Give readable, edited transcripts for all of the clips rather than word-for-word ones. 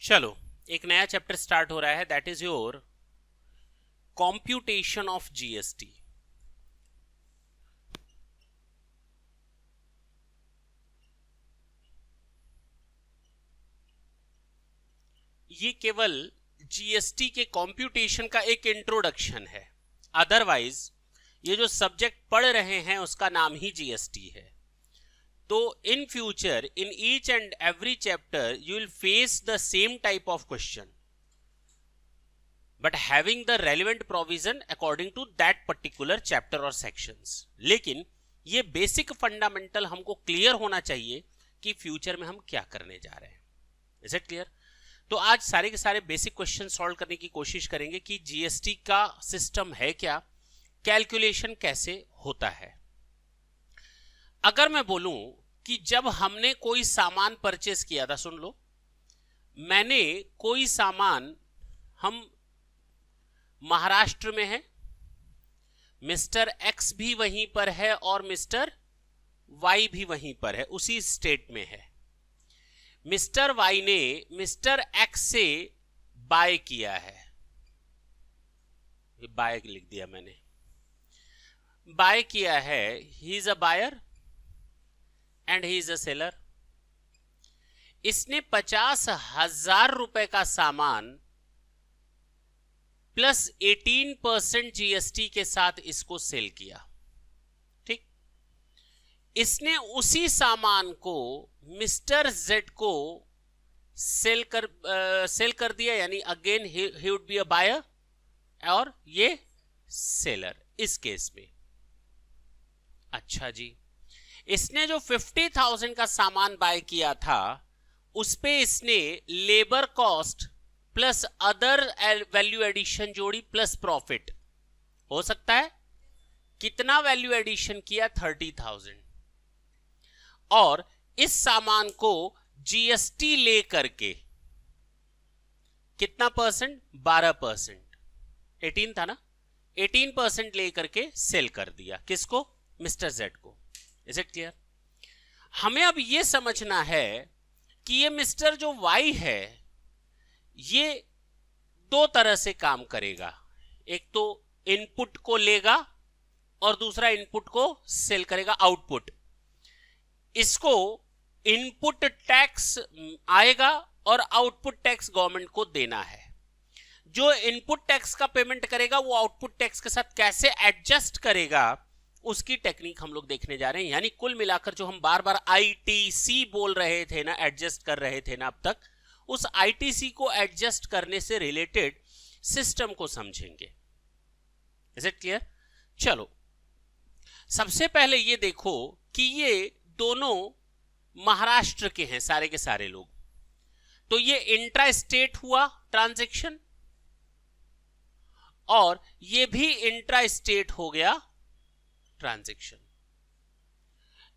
चलो एक नया चैप्टर स्टार्ट हो रहा है, that is your computation of GST. ये केवल जीएसटी के कॉम्प्यूटेशन का एक इंट्रोडक्शन है, अदरवाइज ये जो सब्जेक्ट पढ़ रहे हैं उसका नाम ही जीएसटी है। तो in future in each and every chapter you will face the same type of question but having the relevant provision according to that particular chapter और सेक्शंस। लेकिन ये बेसिक फंडामेंटल हमको क्लियर होना चाहिए कि फ्यूचर में हम क्या करने जा रहे हैं। Is it clear? तो आज सारे के सारे बेसिक क्वेश्चन सॉल्व करने की कोशिश करेंगे कि जीएसटी का सिस्टम है क्या, कैलकुलेशन कैसे होता है। अगर मैं बोलूं कि जब हमने कोई सामान परचेस किया था, सुन लो, मैंने कोई सामान, हम महाराष्ट्र में है, मिस्टर एक्स भी वहीं पर है और मिस्टर वाई भी वहीं पर है, उसी स्टेट में है। मिस्टर वाई ने मिस्टर एक्स से बाय किया है, बाय लिख दिया मैंने, बाय किया है, he is a buyer and he is a seller. इसने 50,000 रुपए का सामान प्लस 18% जीएसटी के साथ इसको सेल किया। ठीक, इसने उसी सामान को मिस्टर जेड को सेल कर दिया, यानी again he would be a buyer और ये सेलर इस केस में। अच्छा जी, इसने जो 50,000 का सामान बाय किया था उस पे इसने labour cost plus other value addition जोड़ी प्लस प्रॉफिट। हो सकता है कितना वैल्यू एडिशन किया? 30,000। और इस सामान को जीएसटी ले करके कितना परसेंट? 12%, 18 था ना, 18% ले करके सेल कर दिया। किसको? मिस्टर जेड को। Is it clear? हमें अब यह समझना है कि ये मिस्टर जो वाई है ये दो तरह से काम करेगा। एक तो इनपुट को लेगा और दूसरा इनपुट को सेल करेगा, आउटपुट। इसको इनपुट टैक्स आएगा और आउटपुट टैक्स गवर्नमेंट को देना है। जो इनपुट टैक्स का पेमेंट करेगा वो आउटपुट टैक्स के साथ कैसे एडजस्ट करेगा उसकी टेक्निक हम लोग देखने जा रहे हैं। यानी कुल मिलाकर जो हम बार बार आईटीसी बोल रहे थे ना, एडजस्ट कर रहे थे ना अब तक, उस आईटीसी को एडजस्ट करने से रिलेटेड सिस्टम को समझेंगे। Is it clear? चलो सबसे पहले ये देखो कि ये दोनों महाराष्ट्र के हैं सारे के सारे लोग, तो ये इंट्रा स्टेट हुआ ट्रांजैक्शन और ये भी इंट्रा स्टेट हो गया ट्रांजैक्शन।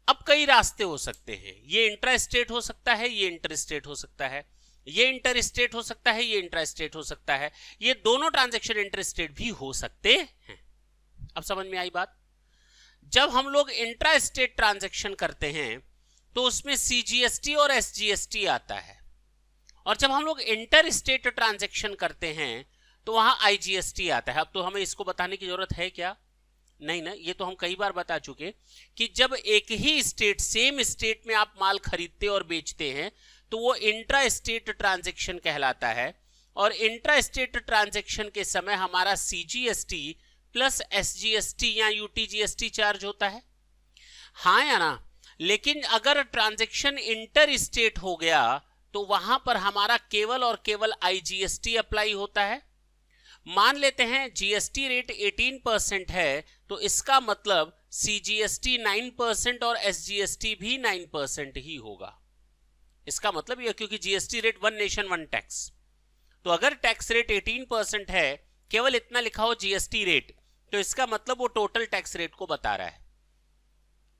अब कई रास्ते हो सकते हैं, ये इंट्रा स्टेट हो सकता है, ये इंटर स्टेट हो सकता है, ये इंटर स्टेट हो सकता है, ये इंट्रा स्टेट हो सकता है, ये दोनों ट्रांजैक्शन इंटर स्टेट भी हो सकते हैं। अब समझ में आई बात? जब हम लोग इंट्रा स्टेट ट्रांजैक्शन करते हैं तो उसमें सीजीएसटी और एसजीएसटी आता है, और जब हम लोग इंटर स्टेट ट्रांजैक्शन करते हैं तो वहां आईजीएसटी आता है। अब तो हमें इसको बताने की जरूरत है क्या? नहीं ना, ये तो हम कई बार बता चुके कि जब एक ही स्टेट, सेम स्टेट में आप माल खरीदते और बेचते हैं तो वो इंट्रा स्टेट ट्रांजैक्शन कहलाता है, और इंट्रा स्टेट ट्रांजैक्शन के समय हमारा सीजीएसटी प्लस एसजीएसटी या यूटीजीएसटी चार्ज होता है, हाँ या ना? लेकिन अगर ट्रांजैक्शन इंटर स्टेट हो गया तो वहां पर हमारा केवल और केवल आईजीएसटी अप्लाई होता है। मान लेते हैं जीएसटी रेट 18% है तो इसका मतलब सीजीएसटी 9% और एसजीएसटी भी 9% ही होगा। इसका मतलब यह, क्योंकि GST rate one nation one tax, तो अगर टैक्स रेट 18% है, केवल इतना लिखा हो जीएसटी रेट, तो इसका मतलब वो टोटल टैक्स रेट को बता रहा है।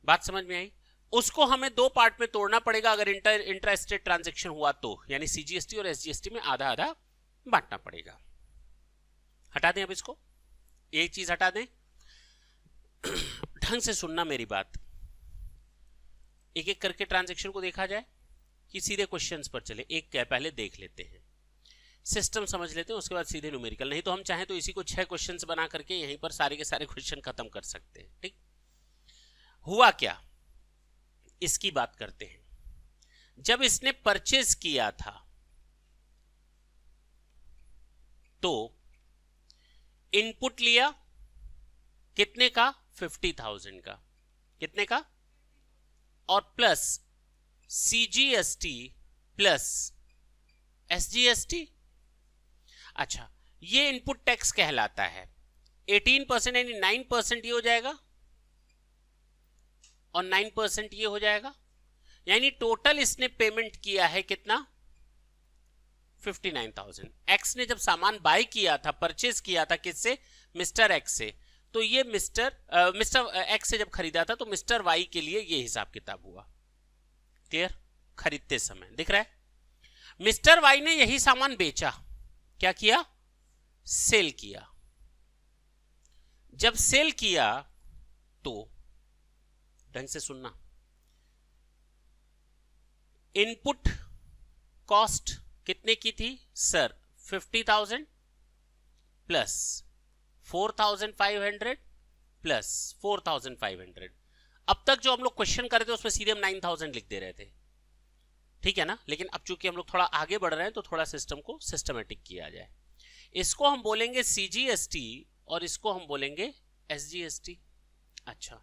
बात समझ में आई? उसको हमें दो पार्ट में तोड़ना पड़ेगा अगर इंट्रा स्टेट ट्रांजैक्शन हुआ तो, यानी सीजीएसटी और एसजीएसटी में आधा आधा बांटना पड़ेगा। हटा दें अब इसको, एक चीज हटा दें, ढंग से सुनना मेरी बात, एक एक करके ट्रांजैक्शन को देखा जाए कि सीधे क्वेश्चंस पर चले। एक क्या पहले देख लेते हैं। सिस्टम समझ लेते हैं, उसके बाद सीधे न्यूमेरिकल। नहीं तो हम चाहें तो इसी को 6 क्वेश्चंस बना करके यहीं पर सारे के सारे क्वेश्चन खत्म कर सकते हैं। ठीक, हुआ क्या, इसकी बात करते हैं। जब इसने परचेज किया था तो इनपुट लिया कितने का, 50,000 का, कितने का, और प्लस CGST प्लस SGST। अच्छा, ये इनपुट टैक्स कहलाता है। 18% यानी 9% ये हो जाएगा और 9% ये हो जाएगा, यानी टोटल इसने पेमेंट किया है कितना, 59,000। एक्स ने जब सामान बाय किया था, परचेज किया था किससे, मिस्टर एक्स से, तो ये मिस्टर एक्स से जब खरीदा था तो मिस्टर वाई के लिए ये हिसाब किताब हुआ। क्लियर, खरीदते समय दिख रहा है। मिस्टर वाई ने यही सामान बेचा, क्या किया, सेल किया। जब सेल किया तो ढंग से सुनना, इनपुट कॉस्ट कितने की थी सर, 50,000 प्लस 4,500 प्लस 4,500। अब तक जो हम लोग क्वेश्चन कर रहे थे उसमें सीधे हम 9,000 लिख दे रहे थे, ठीक है ना। लेकिन अब चूंकि हम लोग थोड़ा आगे बढ़ रहे हैं तो थोड़ा सिस्टम को सिस्टमेटिक किया जाए। इसको हम बोलेंगे CGST और इसको हम बोलेंगे SGST। अच्छा,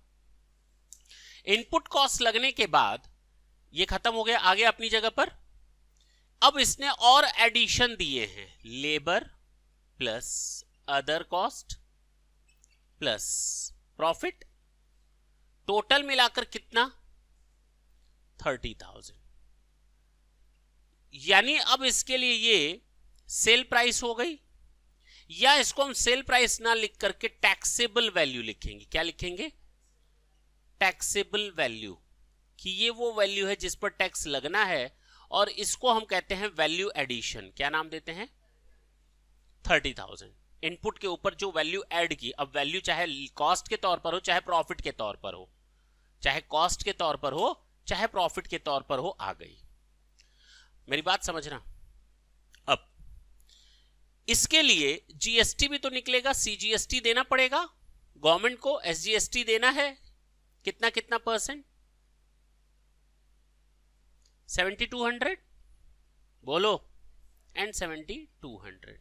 इनपुट कॉस्ट लगने के बाद ये खत्म हो गया, आगे अपनी जगह पर। अब इसने और एडिशन दिए हैं, labour plus other cost plus profit, total मिलाकर कितना, 30,000। यानी अब इसके लिए ये सेल प्राइस हो गई, या इसको हम सेल प्राइस ना लिख करके टैक्सेबल वैल्यू लिखेंगे। क्या लिखेंगे, टैक्सेबल वैल्यू, कि ये वो वैल्यू है जिस पर टैक्स लगना है, और इसको हम कहते हैं वैल्यू एडिशन। क्या नाम देते हैं, 30,000। इनपुट के ऊपर जो वैल्यू ऐड की, अब वैल्यू चाहे कॉस्ट के तौर पर हो चाहे प्रॉफिट के तौर पर हो, चाहे कॉस्ट के तौर पर हो चाहे प्रॉफिट के तौर पर हो, आ गई। मेरी बात समझना। अब इसके लिए GST भी तो निकलेगा, CGST देना पड़ेगा गवर्नमेंट को, SGST देना है कितना कितना परसेंट, 7200 बोलो, एंड 7200,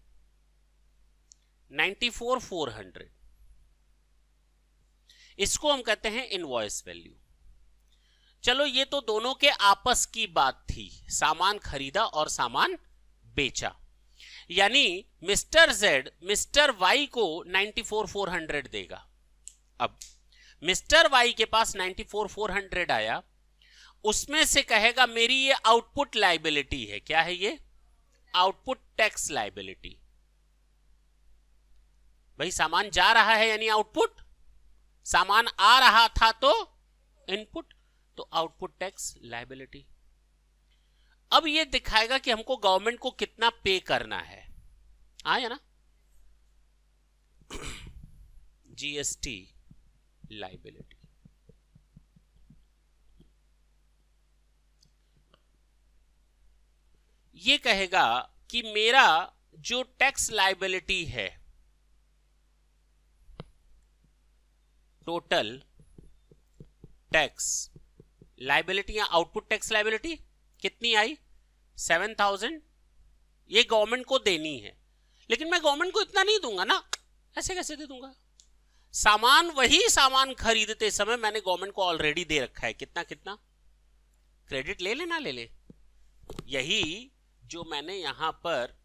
94,400। इसको हम कहते हैं इनवॉइस वैल्यू। चलो, ये तो दोनों के आपस की बात थी, सामान खरीदा और सामान बेचा, यानी मिस्टर Z मिस्टर Y को 94,400 देगा। अब मिस्टर Y के पास 94,400 आया, उसमें से कहेगा मेरी ये आउटपुट लायबिलिटी है। क्या है ये, आउटपुट टैक्स लायबिलिटी। भाई सामान जा रहा है यानी आउटपुट, सामान आ रहा था तो इनपुट, तो आउटपुट टैक्स लायबिलिटी। अब ये दिखाएगा कि हमको गवर्नमेंट को कितना पे करना है, आया ना, GST लायबिलिटी। ये कहेगा कि मेरा जो टैक्स लायबिलिटी है, टोटल टैक्स लायबिलिटी या आउटपुट टैक्स लायबिलिटी कितनी आई, 7,000। ये गवर्नमेंट को देनी है, लेकिन मैं गवर्नमेंट को इतना नहीं दूंगा ना, ऐसे कैसे दे दूंगा। सामान, वही सामान खरीदते समय मैंने गवर्नमेंट को ऑलरेडी दे रखा है, कितना कितना, क्रेडिट ले लेना, ले ले। यही जो मैंने यहां पर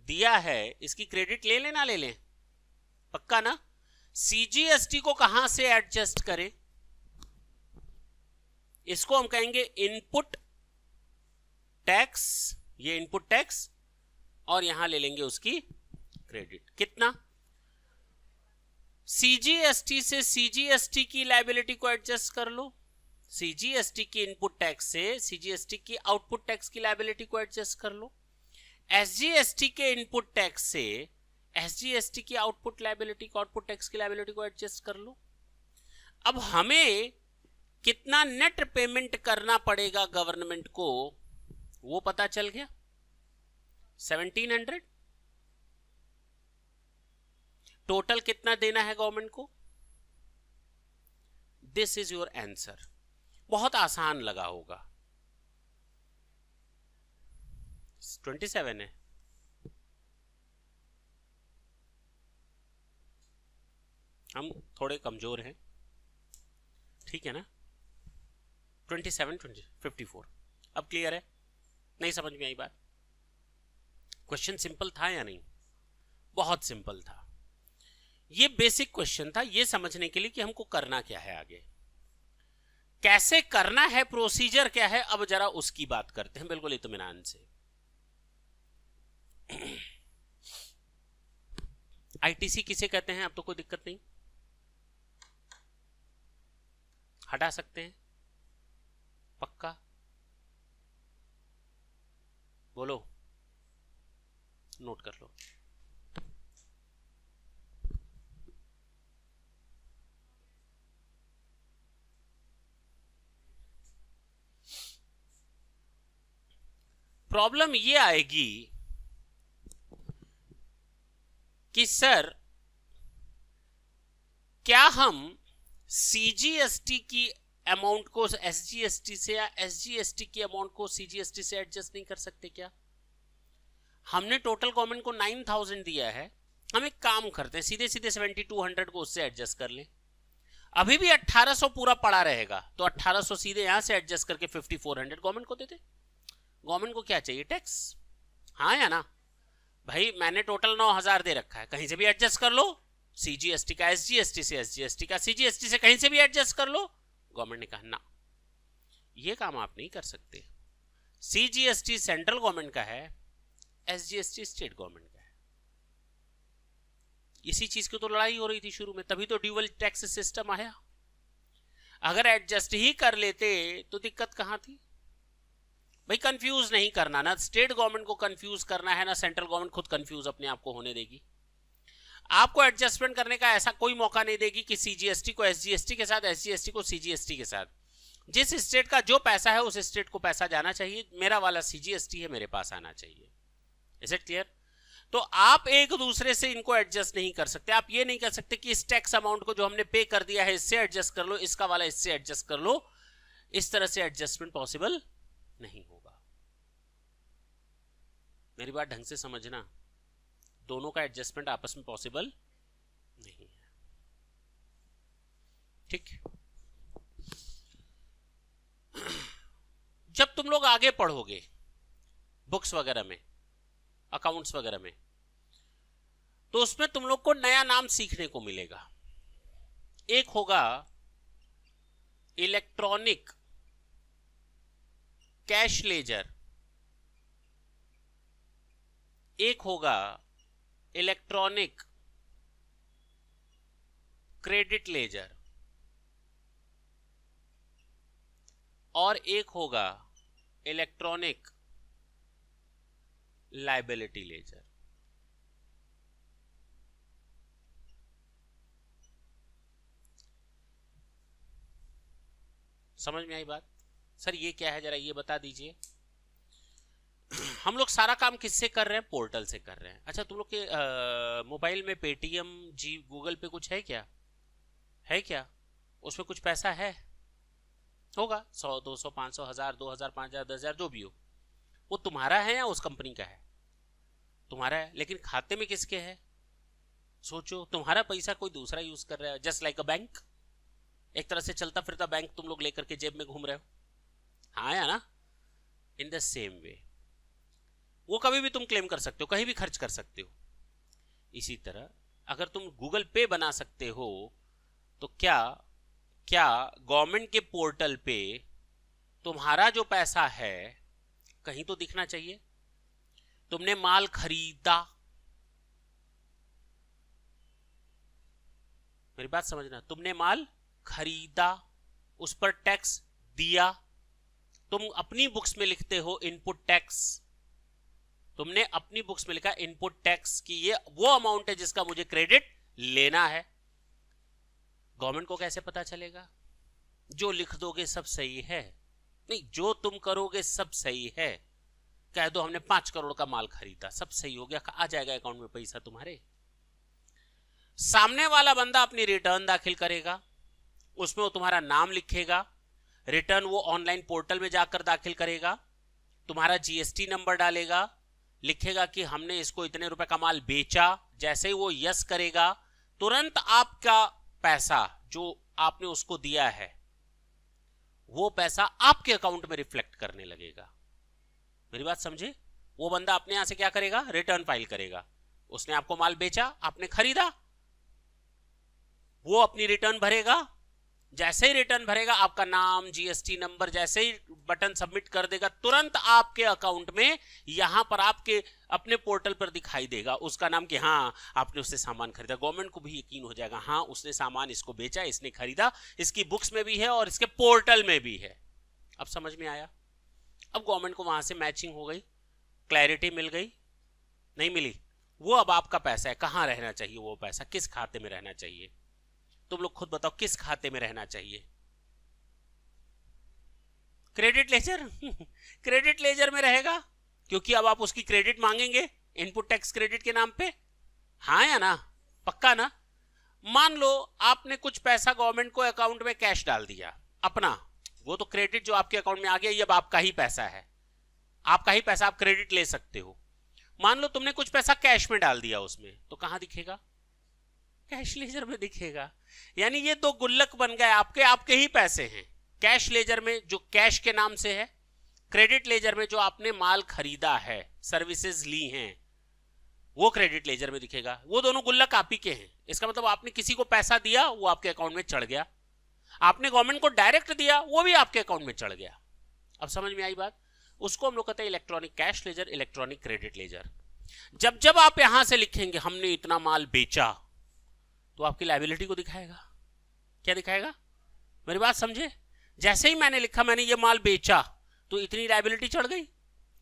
दिया है इसकी क्रेडिट ले लेना, ले ले, पक्का ना। CGST को कहां से एडजस्ट करें, इसको हम कहेंगे इनपुट टैक्स, ये इनपुट टैक्स, और यहां ले लेंगे उसकी क्रेडिट, कितना, CGST से CGST की लायबिलिटी को एडजस्ट कर लो, CGST की इनपुट टैक्स से CGST की आउटपुट टैक्स की लायबिलिटी को एडजस्ट कर लो, SGST के इनपुट टैक्स से SGST की आउटपुट लायबिलिटी को, आउटपुट टैक्स की लायबिलिटी को एडजस्ट कर लो। अब हमें कितना नेट पेमेंट करना पड़ेगा गवर्नमेंट को वो पता चल गया। 1700। टोटल कितना देना है गवर्नमेंट को? This is your answer. बहुत आसान लगा होगा। 27 है। हम थोड़े कमजोर हैं, ठीक है ना? 27, 54। अब क्लियर है? नहीं समझ में आई बात? क्वेश्चन सिंपल था या नहीं? बहुत सिंपल था। ये बेसिक क्वेश्चन था ये समझने के लिए कि हमको करना क्या है, आगे कैसे करना है, प्रोसीजर क्या है। अब जरा उसकी बात करते हैं बिल्कुल इत्मीनान से। आईटीसी किसे कहते हैं? अब तो कोई दिक्कत नहीं, हटा सकते हैं। पक्का बोलो, नोट कर लो। प्रॉब्लम ये आएगी कि सर क्या हम सीजीएसटी की अमाउंट को एसजीएसटी से या एसजीएसटी की अमाउंट को सीजीएसटी से एडजस्ट नहीं कर सकते क्या? हमने टोटल गवर्नमेंट को 9000 दिया है, हम एक काम करते हैं सीधे सीधे 7200 को उससे एडजस्ट कर लें। अभी भी 1800 पूरा पड़ा रहेगा, तो 1800 सीधे यहां से एडजस्ट करके 5400 गवर्नमेंट को देते। गवर्नमेंट को क्या चाहिए? टैक्स, हाँ या ना भाई? मैंने टोटल 9000 दे रखा है, कहीं से भी एडजस्ट कर लो। सीजीएसटी का एसजीएसटी से, एसजीएसटी का सीजीएसटी से, कहीं से भी एडजस्ट कर लो। गवर्नमेंट ने कहा ना, ये काम आप नहीं कर सकते। सीजीएसटी सेंट्रल गवर्नमेंट का है, एसजीएसटी स्टेट गवर्नमेंट का है। इसी चीज की तो लड़ाई हो रही थी शुरू में, तभी तो ड्यूअल टैक्स सिस्टम आया। अगर एडजस्ट ही कर लेते तो दिक्कत कहां थी भाई? कंफ्यूज नहीं करना, ना स्टेट गवर्नमेंट को कंफ्यूज करना है, ना सेंट्रल गवर्नमेंट खुद कंफ्यूज अपने आप को होने देगी। आपको एडजस्टमेंट करने का ऐसा कोई मौका नहीं देगी कि सीजीएसटी को एसजीएसटी के साथ, एसजीएसटी को सीजीएसटी के साथ। जिस स्टेट का जो पैसा है उस स्टेट को पैसा जाना चाहिए। मेरा वाला सीजीएसटी है, मेरे पास आना चाहिए। Is it clear? तो आप एक दूसरे से इनको एडजस्ट नहीं कर सकते। आप ये नहीं कर सकते कि इस टैक्स अमाउंट को जो हमने पे कर दिया है इससे एडजस्ट कर लो, इसका वाला इससे एडजस्ट कर लो। इस तरह से एडजस्टमेंट पॉसिबल नहीं होगा। मेरी बात ढंग से समझना, दोनों का एडजस्टमेंट आपस में पॉसिबल नहीं है, ठीक? जब तुम लोग आगे पढ़ोगे बुक्स वगैरह में, अकाउंट्स वगैरह में, तो उसमें तुम लोग को नया नाम सीखने को मिलेगा। एक होगा इलेक्ट्रॉनिक कैश लेजर, एक होगा इलेक्ट्रॉनिक क्रेडिट लेजर, और एक होगा इलेक्ट्रॉनिक लायबिलिटी लेजर। समझ में आई बात? सर ये क्या है, जरा ये बता दीजिए। हम लोग सारा काम किससे कर रहे हैं? पोर्टल से कर रहे हैं। अच्छा, तुम लोग के मोबाइल में पेटीएम, जी, गूगल पे कुछ है क्या? है क्या? उसमें कुछ पैसा है? होगा 100, 200, 500, 1000, 2000, 5000, 10000, जो भी हो। वो तुम्हारा है या उस कंपनी का है? तुम्हारा है, लेकिन खाते में किसके है? सोचो, तुम्हारा पैसा कोई दूसरा यूज कर रहा है। जस्ट लाइक अ बैंक, एक तरह से चलता फिरता बैंक तुम लोग लेकर के जेब में घूम रहे हो, हाँ या ना? इन द सेम वे वो कभी भी तुम क्लेम कर सकते हो, कहीं भी खर्च कर सकते हो। इसी तरह अगर तुम गूगल पे बना सकते हो, तो क्या गवर्नमेंट के पोर्टल पे तुम्हारा जो पैसा है कहीं तो दिखना चाहिए। तुमने माल खरीदा, मेरी बात समझना, तुमने माल खरीदा, उस पर टैक्स दिया। तुम अपनी बुक्स में लिखते हो इनपुट टैक्स, तुमने अपनी बुक्स में लिखा इनपुट टैक्स कि ये वो अमाउंट है जिसका मुझे क्रेडिट लेना है। गवर्नमेंट को कैसे पता चलेगा? जो लिख दोगे सब सही है? नहीं, जो तुम करोगे सब सही है, कह दो हमने 5 करोड़ का माल खरीदा, सब सही हो गया, आ जाएगा अकाउंट में पैसा तुम्हारे। सामने वाला बंदा अपनी रिटर्न दाखिल करेगा, उसमें वो तुम्हारा नाम लिखेगा, रिटर्न वो ऑनलाइन पोर्टल में जाकर दाखिल करेगा, तुम्हारा जीएसटी नंबर डालेगा, लिखेगा कि हमने इसको इतने रुपए का माल बेचा। जैसे ही वो यस करेगा, तुरंत आपका पैसा जो आपने उसको दिया है वो पैसा आपके अकाउंट में रिफ्लेक्ट करने लगेगा। मेरी बात समझे? वो बंदा अपने यहां से क्या करेगा, रिटर्न फाइल करेगा। उसने आपको माल बेचा, आपने खरीदा, वो अपनी रिटर्न भरेगा। जैसे ही रिटर्न भरेगा, आपका नाम, जीएसटी नंबर, जैसे ही बटन सबमिट कर देगा, तुरंत आपके अकाउंट में यहां पर आपके अपने पोर्टल पर दिखाई देगा उसका नाम कि हाँ आपने उससे सामान खरीदा। गवर्नमेंट को भी यकीन हो जाएगा, हाँ उसने सामान इसको बेचा, इसने खरीदा, इसकी बुक्स में भी है और इसके पोर्टल में भी है। अब समझ में आया? अब गवर्नमेंट को वहां से मैचिंग हो गई, क्लैरिटी मिल गई, नहीं मिली? वो अब आपका पैसा है, कहां रहना चाहिए वो पैसा, किस खाते में रहना चाहिए? तुम लोग खुद बताओ, किस खाते में रहना चाहिए? क्रेडिट लेजर क्रेडिट लेजर में रहेगा, क्योंकि अब आप उसकी क्रेडिट मांगेंगे इनपुट टैक्स क्रेडिट के नाम पे। हाँ या ना? पक्का ना? मान लो आपने कुछ पैसा गवर्नमेंट को अकाउंट में कैश डाल दिया अपना, वो तो क्रेडिट जो आपके अकाउंट में आ गया, ये अब आपका ही पैसा है, आपका ही पैसा, आप क्रेडिट ले सकते हो। मान लो तुमने कुछ पैसा कैश में डाल दिया उसमें, तो कहां दिखेगा? कैश लेजर में दिखेगा। यानी ये दो गुल्लक बन गए, आपके आपके ही पैसे हैं। कैश लेजर में जो कैश के नाम से है, क्रेडिट लेजर में जो आपने माल खरीदा है, सर्विसेज ली हैं, वो क्रेडिट लेजर में दिखेगा। वो दोनों गुल्लक आप ही के हैं। इसका मतलब आपने किसी को पैसा दिया, वो आपके अकाउंट में चढ़ गया, आपने गवर्नमेंट को डायरेक्ट दिया, वो भी आपके अकाउंट में चढ़ गया। अब समझ में आई बात? उसको हम लोग कहते हैं electronic cash ledger, electronic credit ledger. जब जब आप यहां से लिखेंगे हमने इतना माल बेचा, तो आपकी लायबिलिटी को दिखाएगा। क्या दिखाएगा? मेरी बात समझे? जैसे ही मैंने लिखा मैंने ये माल बेचा, तो इतनी लायबिलिटी चढ़ गई,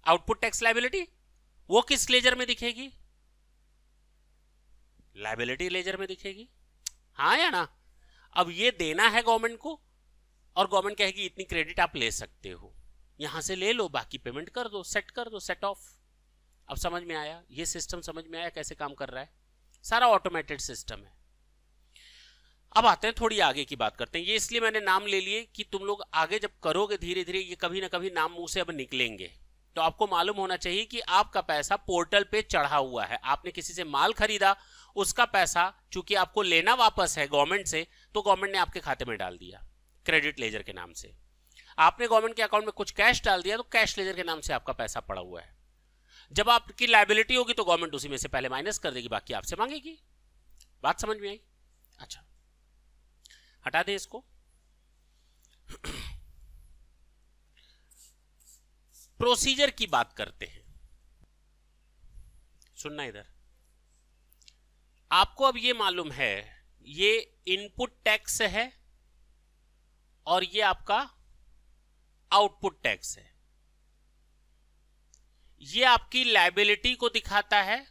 आउटपुट टैक्स लायबिलिटी। वो किस लेजर में दिखेगी? लायबिलिटी लेजर में दिखेगी। हाँ या ना? अब ये देना है गवर्नमेंट को, और गवर्नमेंट कहेगी इतनी क्रेडिट आप ले सकते हो, यहां से ले लो, बाकी पेमेंट कर दो, सेट कर दो, सेट ऑफ। अब समझ में आया? ये सिस्टम समझ में आया कैसे काम कर रहा है? सारा ऑटोमेटेड सिस्टम है। अब आते हैं थोड़ी आगे की बात करते हैं। ये इसलिए मैंने नाम ले लिए कि तुम लोग आगे जब करोगे धीरे धीरे ये कभी ना कभी नाम मुंह से अब निकलेंगे, तो आपको मालूम होना चाहिए कि आपका पैसा पोर्टल पे चढ़ा हुआ है। आपने किसी से माल खरीदा, उसका पैसा चूंकि आपको लेना वापस है गवर्नमेंट से, तो गवर्नमेंट ने आपके खाते में डाल दिया क्रेडिट लेजर के नाम से। आपने गवर्नमेंट के अकाउंट में कुछ कैश डाल दिया, तो कैश लेजर के नाम से आपका पैसा पड़ा हुआ है। जब आपकी लायबिलिटी होगी तो गवर्नमेंट उसी में से पहले माइनस कर देगी, बाकी आपसे मांगेगी। बात समझ में आई? अच्छा, हटा दे इसको। प्रोसीजर की बात करते हैं। सुनना इधर। आपको अब ये मालूम है, ये इनपुट टैक्स है और ये आपका आउटपुट टैक्स है। ये आपकी लायबिलिटी को दिखाता है,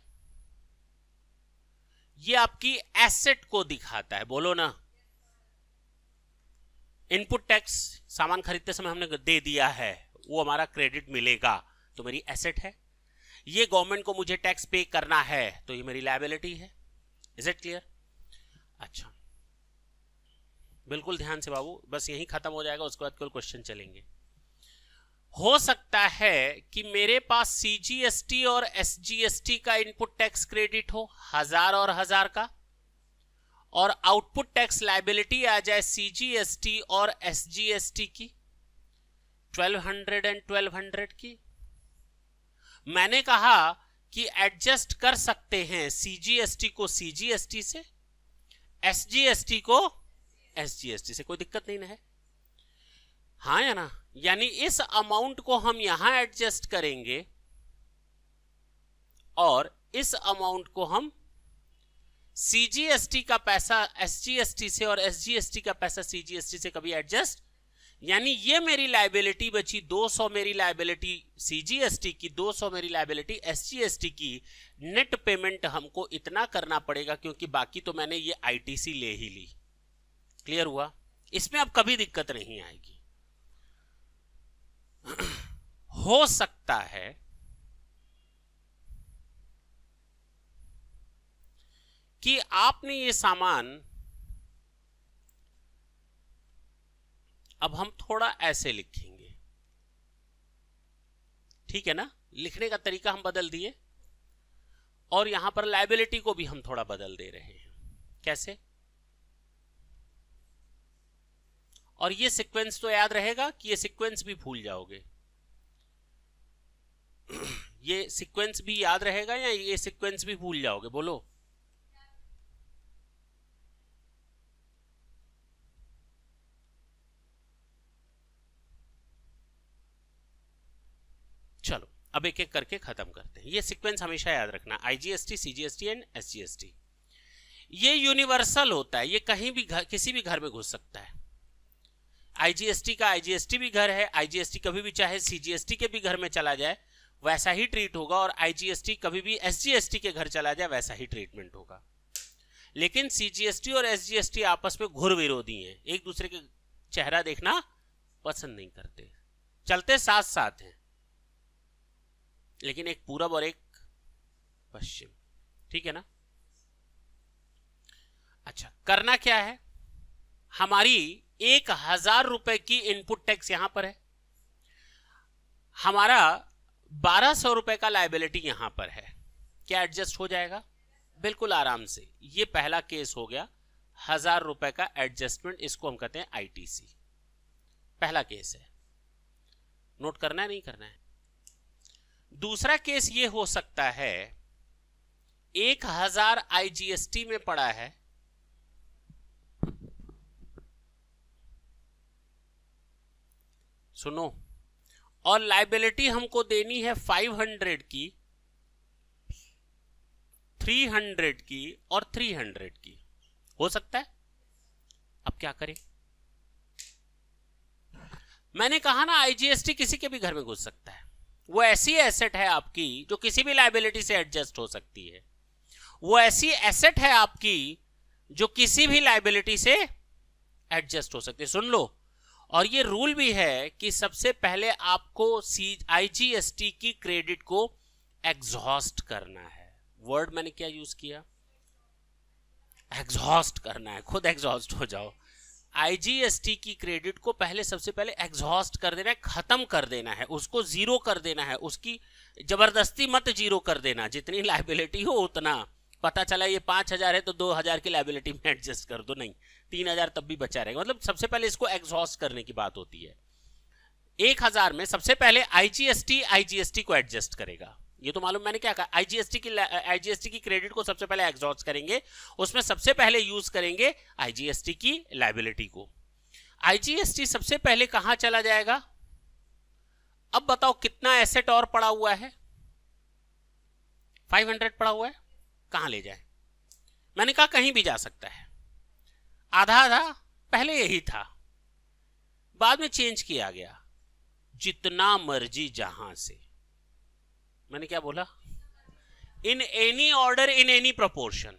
ये आपकी एसेट को दिखाता है। बोलो ना। इनपुट टैक्स सामान खरीदते समय हमने दे दिया है, वो हमारा क्रेडिट मिलेगा, तो मेरी एसेट है। ये गवर्नमेंट को मुझे टैक्स पे करना है, तो ये मेरी लायबिलिटी है। Is it clear? अच्छा, बिल्कुल ध्यान से बाबू, बस यही खत्म हो जाएगा, उसके बाद कोई क्वेश्चन चलेंगे। हो सकता है कि मेरे पास सीजीएसटी और एसजीएसटी का इनपुट टैक्स क्रेडिट हो 1000 और 1000 का, और आउटपुट टैक्स लायबिलिटी आ जाए सीजीएसटी और एसजीएसटी की 1200 एंड 1200 की। मैंने कहा कि एडजस्ट कर सकते हैं सीजीएसटी को सीजीएसटी से, एसजीएसटी को एसजीएसटी से, कोई दिक्कत नहीं ना है? हाँ या ना? यानी इस अमाउंट को हम यहां एडजस्ट करेंगे और इस अमाउंट को हम सीजीएसटी का पैसा एसजीएसटी से और एसजीएसटी का पैसा सीजीएसटी से कभी एडजस्ट। यानी ये मेरी लायबिलिटी बची 200 मेरी लायबिलिटी सीजीएसटी की, 200 मेरी लायबिलिटी एसजीएसटी की। नेट पेमेंट हमको इतना करना पड़ेगा क्योंकि बाकी तो मैंने ये आईटीसी ले ही ली। क्लियर हुआ? इसमें अब कभी दिक्कत नहीं आएगी। हो सकता है कि आपने ये सामान, अब हम थोड़ा ऐसे लिखेंगे, ठीक है ना, लिखने का तरीका हम बदल दिए, और यहां पर लायबिलिटी को भी हम थोड़ा बदल दे रहे हैं। कैसे? और ये सीक्वेंस तो याद रहेगा कि ये सीक्वेंस भी भूल जाओगे। ये सीक्वेंस भी याद रहेगा या ये सीक्वेंस भी भूल जाओगे? बोलो। चलो अब एक एक करके खत्म करते हैं। ये सीक्वेंस हमेशा याद रखना, आईजीएसटी, सीजीएसटी एंड एसजीएसटी। ये यूनिवर्सल होता है, ये कहीं भी घर, किसी भी घर में घुस सकता है। आईजीएसटी का आईजीएसटी भी घर है, आईजीएसटी कभी भी चाहे सीजीएसटी के भी घर में चला जाए वैसा ही ट्रीट होगा, और आईजीएसटी कभी भी एसजीएसटी के घर चला जाए वैसा ही ट्रीटमेंट होगा। लेकिन सीजीएसटी और एसजीएसटी आपस में घुर विरोधी हैं, एक दूसरे के चेहरा देखना पसंद नहीं करते, चलते साथ साथ हैं, लेकिन एक पूरब और एक पश्चिम, ठीक है ना। अच्छा, करना क्या है, हमारी 1000 रुपए की इनपुट टैक्स यहां पर है, हमारा 1200 रुपए का लायबिलिटी यहां पर है। क्या एडजस्ट हो जाएगा? बिल्कुल आराम से। ये पहला केस हो गया 1000 रुपए का एडजस्टमेंट, इसको हम कहते हैं आईटीसी, पहला केस है। नोट करना है, नहीं करना है? दूसरा केस ये हो सकता है 1000 आईजीएसटी में पड़ा है, सुनो, और लायबिलिटी हमको देनी है 500 की, 300 की और 300 की। हो सकता है? अब क्या करें? मैंने कहा ना आईजीएसटी किसी के भी घर में घुस सकता है, वो ऐसी एसेट है आपकी जो किसी भी लायबिलिटी से एडजस्ट हो सकती है, वो ऐसी एसेट है आपकी जो किसी भी लायबिलिटी से एडजस्ट हो सकती है। सुन लो, और ये रूल भी है कि सबसे पहले आपको आईजीएसटी की क्रेडिट को एग्जॉस्ट करना है। वर्ड मैंने क्या यूज किया? एग्जॉस्ट करना है, खुद एग्जॉस्ट हो जाओ। आईजीएसटी की क्रेडिट को पहले सबसे पहले एग्जॉस्ट कर देना है, खत्म कर देना है, उसको जीरो कर देना है, उसकी जबरदस्ती मत जीरो कर देना, जितनी लायबिलिटी हो उतना। पता चला ये 5000 है तो 2000 की लायबिलिटी में एडजस्ट कर दो, नहीं, 3000 तब भी बचा रहेगा। मतलब सबसे पहले इसको एग्जॉस्ट करने की बात होती है। 1000 में सबसे पहले आईजीएसटी को एडजस्ट करेगा, ये तो मालूम मैंने क्या कहा, आईजीएसटी की क्रेडिट को सबसे पहले एग्जॉस्ट करेंगे, उसमें सबसे पहले यूज करेंगे आईजीएसटी की लायबिलिटी को। आईजीएसटी सबसे पहले कहां चला जाएगा? अब बताओ कितना एसेट और पड़ा हुआ है? 500 पड़ा हुआ है, कहां ले जाए? मैंने कहा कहीं भी जा सकता है, आधा आधा पहले यही था, बाद में चेंज किया गया, जितना मर्जी जहां से। मैंने क्या बोला? इन any order, in any proportion.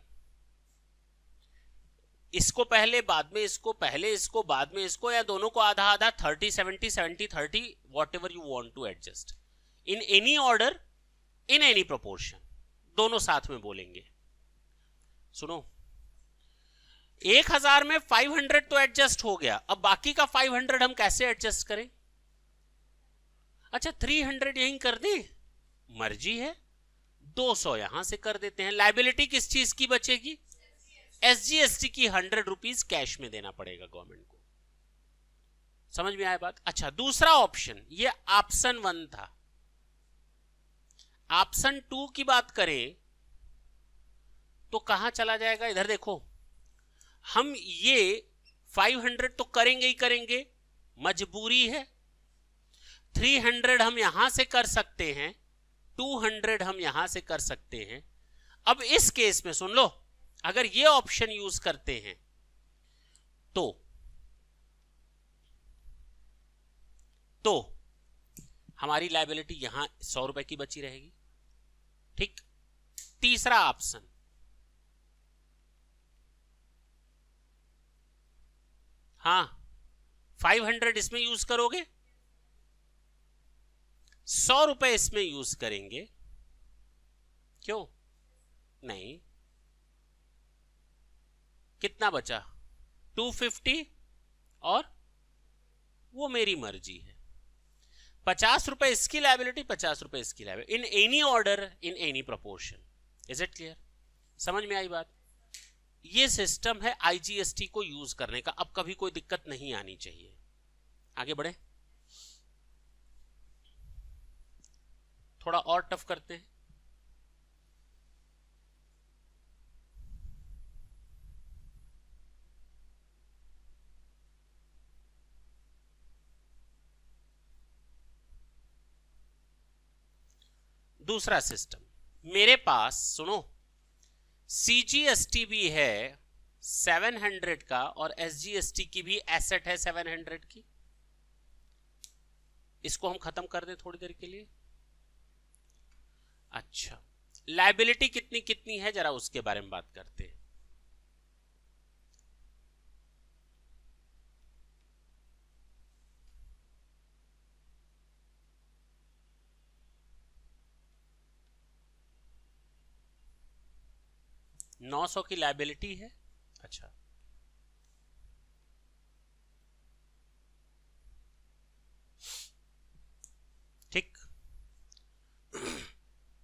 इसको पहले, बाद में इसको, पहले इसको, बाद में इसको, या दोनों को आधा आधा, 30-70, 70-30, whatever you want to adjust, in any order, in any proportion, दोनों साथ में बोलेंगे। सुनो, 1000 में 500 तो एडजस्ट हो गया, अब बाकी का 500 हम कैसे एडजस्ट करें? अच्छा, 300 यहीं कर दे, मर्जी है, 200 यहां से कर देते हैं। लायबिलिटी किस चीज की बचेगी? एसजीएसटी की 100 रुपीज कैश में देना पड़ेगा गवर्नमेंट को। समझ में आया बात? अच्छा, दूसरा ऑप्शन, ये ऑप्शन 1 था। ऑप्शन 2 की बात करें तो कहां चला जाएगा? इधर देखो, हम ये 500 तो करेंगे ही करेंगे, मजबूरी है। 300 हम यहां से कर सकते हैं, 200 हम यहां से कर सकते हैं। अब इस केस में सुन लो, अगर ये ऑप्शन यूज करते हैं तो हमारी लायबिलिटी यहां 100 रुपए की बची रहेगी, ठीक। तीसरा ऑप्शन, हाँ, 500 इसमें यूज करोगे, 100 रुपए इसमें यूज करेंगे, क्यों नहीं? कितना बचा 250 और वो मेरी मर्जी है 50 रुपए इसकी लायबिलिटी 50 रुपए इसकी liability in any order in any proportion. Is it clear? समझ में आई बात? ये सिस्टम है आईजीएसटी को यूज करने का। अब कभी कोई दिक्कत नहीं आनी चाहिए। आगे बढ़े, थोड़ा और टफ करते हैं। दूसरा सिस्टम, मेरे पास सुनो सीजीएसटी भी है 700 का और एसजीएसटी की भी एसेट है 700 की। इसको हम खत्म कर दें थोड़ी देर के लिए। अच्छा, लायबिलिटी कितनी कितनी है जरा उसके बारे में बात करते हैं। नौ 900 की लायबिलिटी है। अच्छा, ठीक।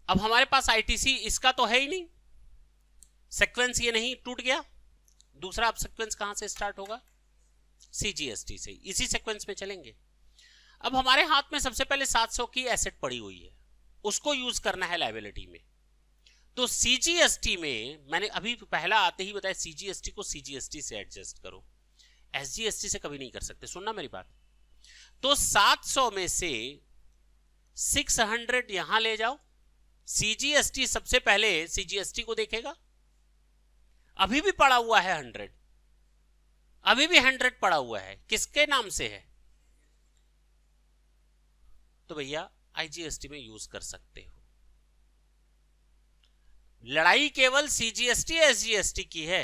अब हमारे पास आईटीसी इसका तो है ही नहीं, सीक्वेंस ये नहीं, टूट गया। दूसरा अब सीक्वेंस कहां से स्टार्ट होगा? सीजीएसटी से। इसी सीक्वेंस में चलेंगे। अब हमारे हाथ में सबसे पहले 700 की एसेट पड़ी हुई है, उसको यूज करना है लायबिलिटी में। तो सीजीएसटी में मैंने अभी पहला आते ही बताया, सीजीएसटी को सीजीएसटी से एडजस्ट करो, एसजीएसटी से कभी नहीं कर सकते। सुनना मेरी बात। तो 700 में से 600 यहां ले जाओ। सीजीएसटी सबसे पहले सीजीएसटी को देखेगा, अभी भी पड़ा हुआ है 100, अभी भी 100 पड़ा हुआ है, किसके नाम से है? तो भैया आईजीएसटी में यूज कर सकते हो। लड़ाई केवल सीजीएसटी एसजीएसटी की है,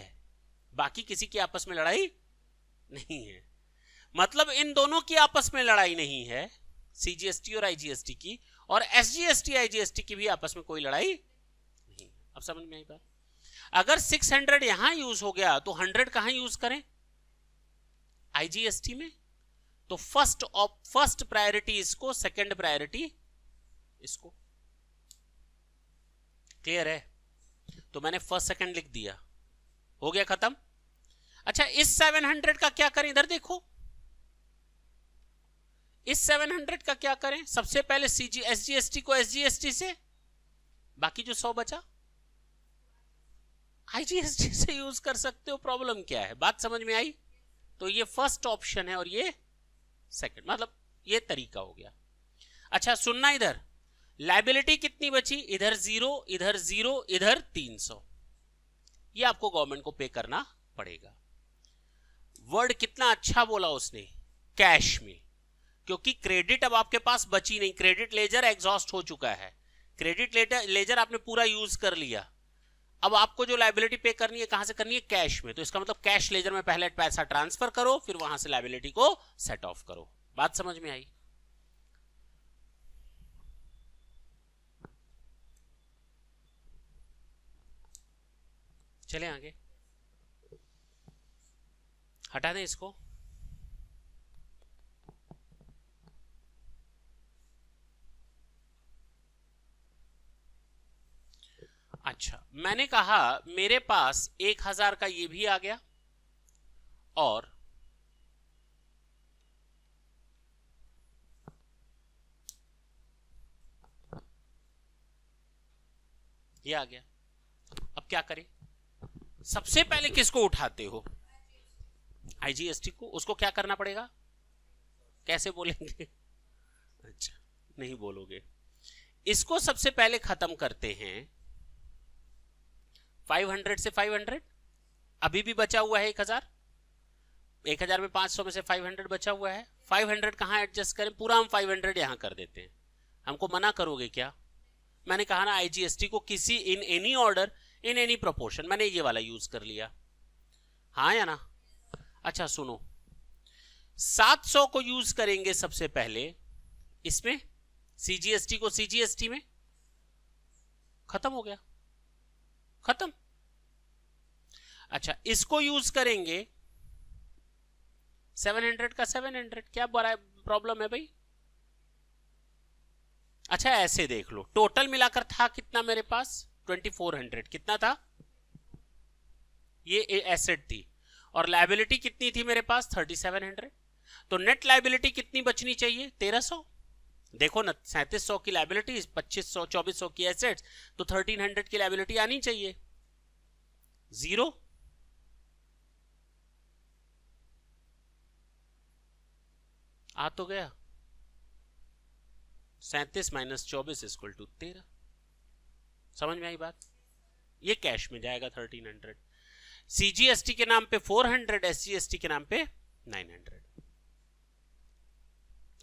बाकी किसी की आपस में लड़ाई नहीं है। मतलब इन दोनों की आपस में लड़ाई नहीं है, सीजीएसटी और आईजीएसटी की, और एसजीएसटी आईजीएसटी की भी आपस में कोई लड़ाई नहीं। अब समझ में आई बात? अगर 600 यहां यूज हो गया तो 100 कहां यूज करें? आईजीएसटी में। तो फर्स्ट प्रायोरिटी इसको, सेकंड प्रायोरिटी इसको। क्लियर है? तो मैंने फर्स्ट सेकंड लिख दिया, हो गया खत्म। अच्छा, इस 700 का क्या करें? इधर देखो, इस 700 का क्या करें? सबसे पहले एसजीएसटी को एसजीएसटी से, बाकी जो 100 बचा आईजीएसटी से यूज कर सकते हो। प्रॉब्लम क्या है? बात समझ में आई? तो ये फर्स्ट ऑप्शन है और ये सेकंड, मतलब ये तरीका हो गया। अच्छा सुनना, इधर लायबिलिटी कितनी बची? इधर 0, इधर 0, इधर 300। ये आपको गवर्नमेंट को पे करना पड़ेगा। वर्ड कितना अच्छा बोला उसने, कैश में, क्योंकि क्रेडिट अब आपके पास बची नहीं। क्रेडिट लेजर एग्जॉस्ट हो चुका है, क्रेडिट लेजर आपने पूरा यूज कर लिया। अब आपको जो लायबिलिटी पे करनी है कहां से करनी है? कैश में। तो इसका मतलब कैश लेजर में पहले पैसा ट्रांसफर करो, फिर वहां से लायबिलिटी को सेट ऑफ करो। बात समझ में आई? चले आगे, हटा दें इसको। अच्छा, मैंने कहा मेरे पास 1000 का ये भी आ गया और ये आ गया। अब क्या करें? सबसे पहले किसको उठाते हो? आईजीएसटी को। उसको क्या करना पड़ेगा? कैसे बोलेंगे? अच्छा, नहीं बोलोगे। इसको सबसे पहले खत्म करते हैं 500 से 500, अभी भी बचा हुआ है 1000। 1000 में 500 में से 500 बचा हुआ है। 500 कहां एडजस्ट करें? पूरा हम 500 यहां कर देते हैं। हमको मना करोगे क्या? मैंने कहा ना आईजीएसटी को किसी इन any order in any proportion, मैंने ये वाला यूज कर लिया, हाँ या ना? अच्छा सुनो, 700 को यूज करेंगे सबसे पहले इसमें, सीजीएसटी को सीजीएसटी में, खत्म हो गया, खत्म। अच्छा, इसको यूज करेंगे 700 का 700, क्या बड़ा प्रॉब्लम है भाई। अच्छा ऐसे देख लो, टोटल मिलाकर था कितना मेरे पास 2400, कितना था, ये एसेट थी, और लायबिलिटी कितनी थी मेरे पास 3700, तो नेट लायबिलिटी कितनी बचनी चाहिए 1300। देखो ना, 3700 की लायबिलिटी, 2500 2400 की एसेट्स, तो 1300 की लायबिलिटी आनी चाहिए, जीरो। आ तो गया, 37 माइनस 24 इक्वल टू 13। समझ में आई बात, ये कैश में जाएगा 1300, सीजीएसटी के नाम पे 400, एसजीएसटी के नाम पे 900।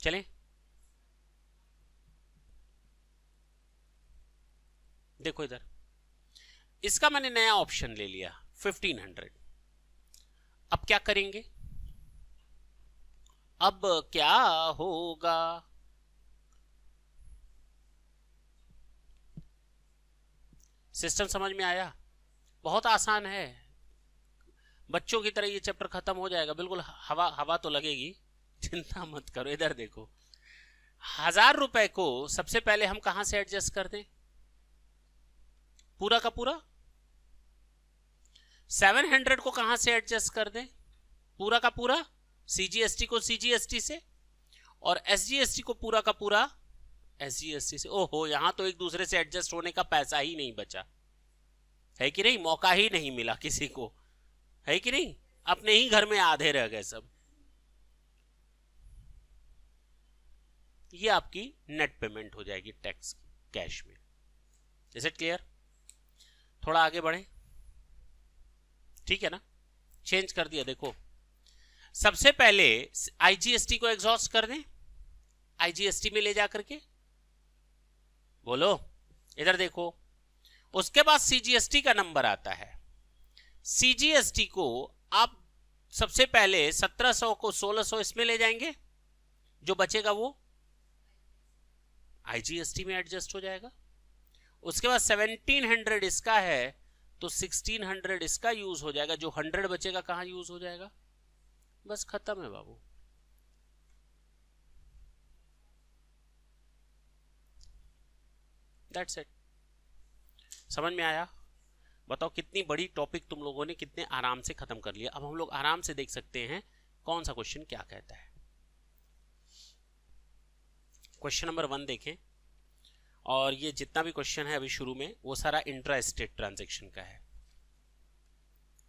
चलें, देखो इधर, इसका मैंने नया ऑप्शन ले लिया 1500। अब क्या करेंगे, अब क्या होगा, सिस्टम समझ में आया, बहुत आसान है, बच्चों की तरह ये चैप्टर खत्म हो जाएगा, बिल्कुल हवा हवा तो लगेगी, चिंता मत करो। इधर देखो, 1000 रुपए को सबसे पहले हम कहां से एडजस्ट कर दें, पूरा का पूरा। 700 को कहां से एडजस्ट कर दें, पूरा का पूरा, सीजीएसटी को सीजीएसटी से, और एसजीएसटी को पूरा का पूरा एसजीएसटी से। ओहो, यहां तो एक दूसरे से एडजस्ट होने का पैसा ही नहीं बचा, है कि नहीं, मौका ही नहीं मिला किसी को, है कि नहीं, अपने ही घर में आधे रह गए सब। ये आपकी नेट पेमेंट हो जाएगी टैक्स की, कैश में। इज इट क्लियर, थोड़ा आगे बढ़े, ठीक है ना, चेंज कर दिया। देखो, सबसे पहले आईजीएसटी को एग्जॉस्ट कर दें, आईजीएसटी में ले जाकर के, बोलो इधर देखो, उसके बाद सीजीएसटी का नंबर आता है, सीजीएसटी को आप सबसे पहले 1700 को 1600 इसमें ले जाएंगे, जो बचेगा वो आईजीएसटी में एडजस्ट हो जाएगा। उसके बाद 1700 इसका है, तो 1600 इसका यूज हो जाएगा, जो 100 बचेगा कहां यूज हो जाएगा, बस खत्म है बाबू। दैट्स इट, समझ में आया। बताओ कितनी बड़ी टॉपिक तुम लोगों ने कितने आराम से खत्म कर लिया। अब हम लोग आराम से देख सकते हैं कौन सा क्वेश्चन क्या कहता है। क्वेश्चन नंबर 1 देखें, और ये जितना भी क्वेश्चन है अभी शुरू में वो सारा इंट्रा स्टेट ट्रांजैक्शन का है।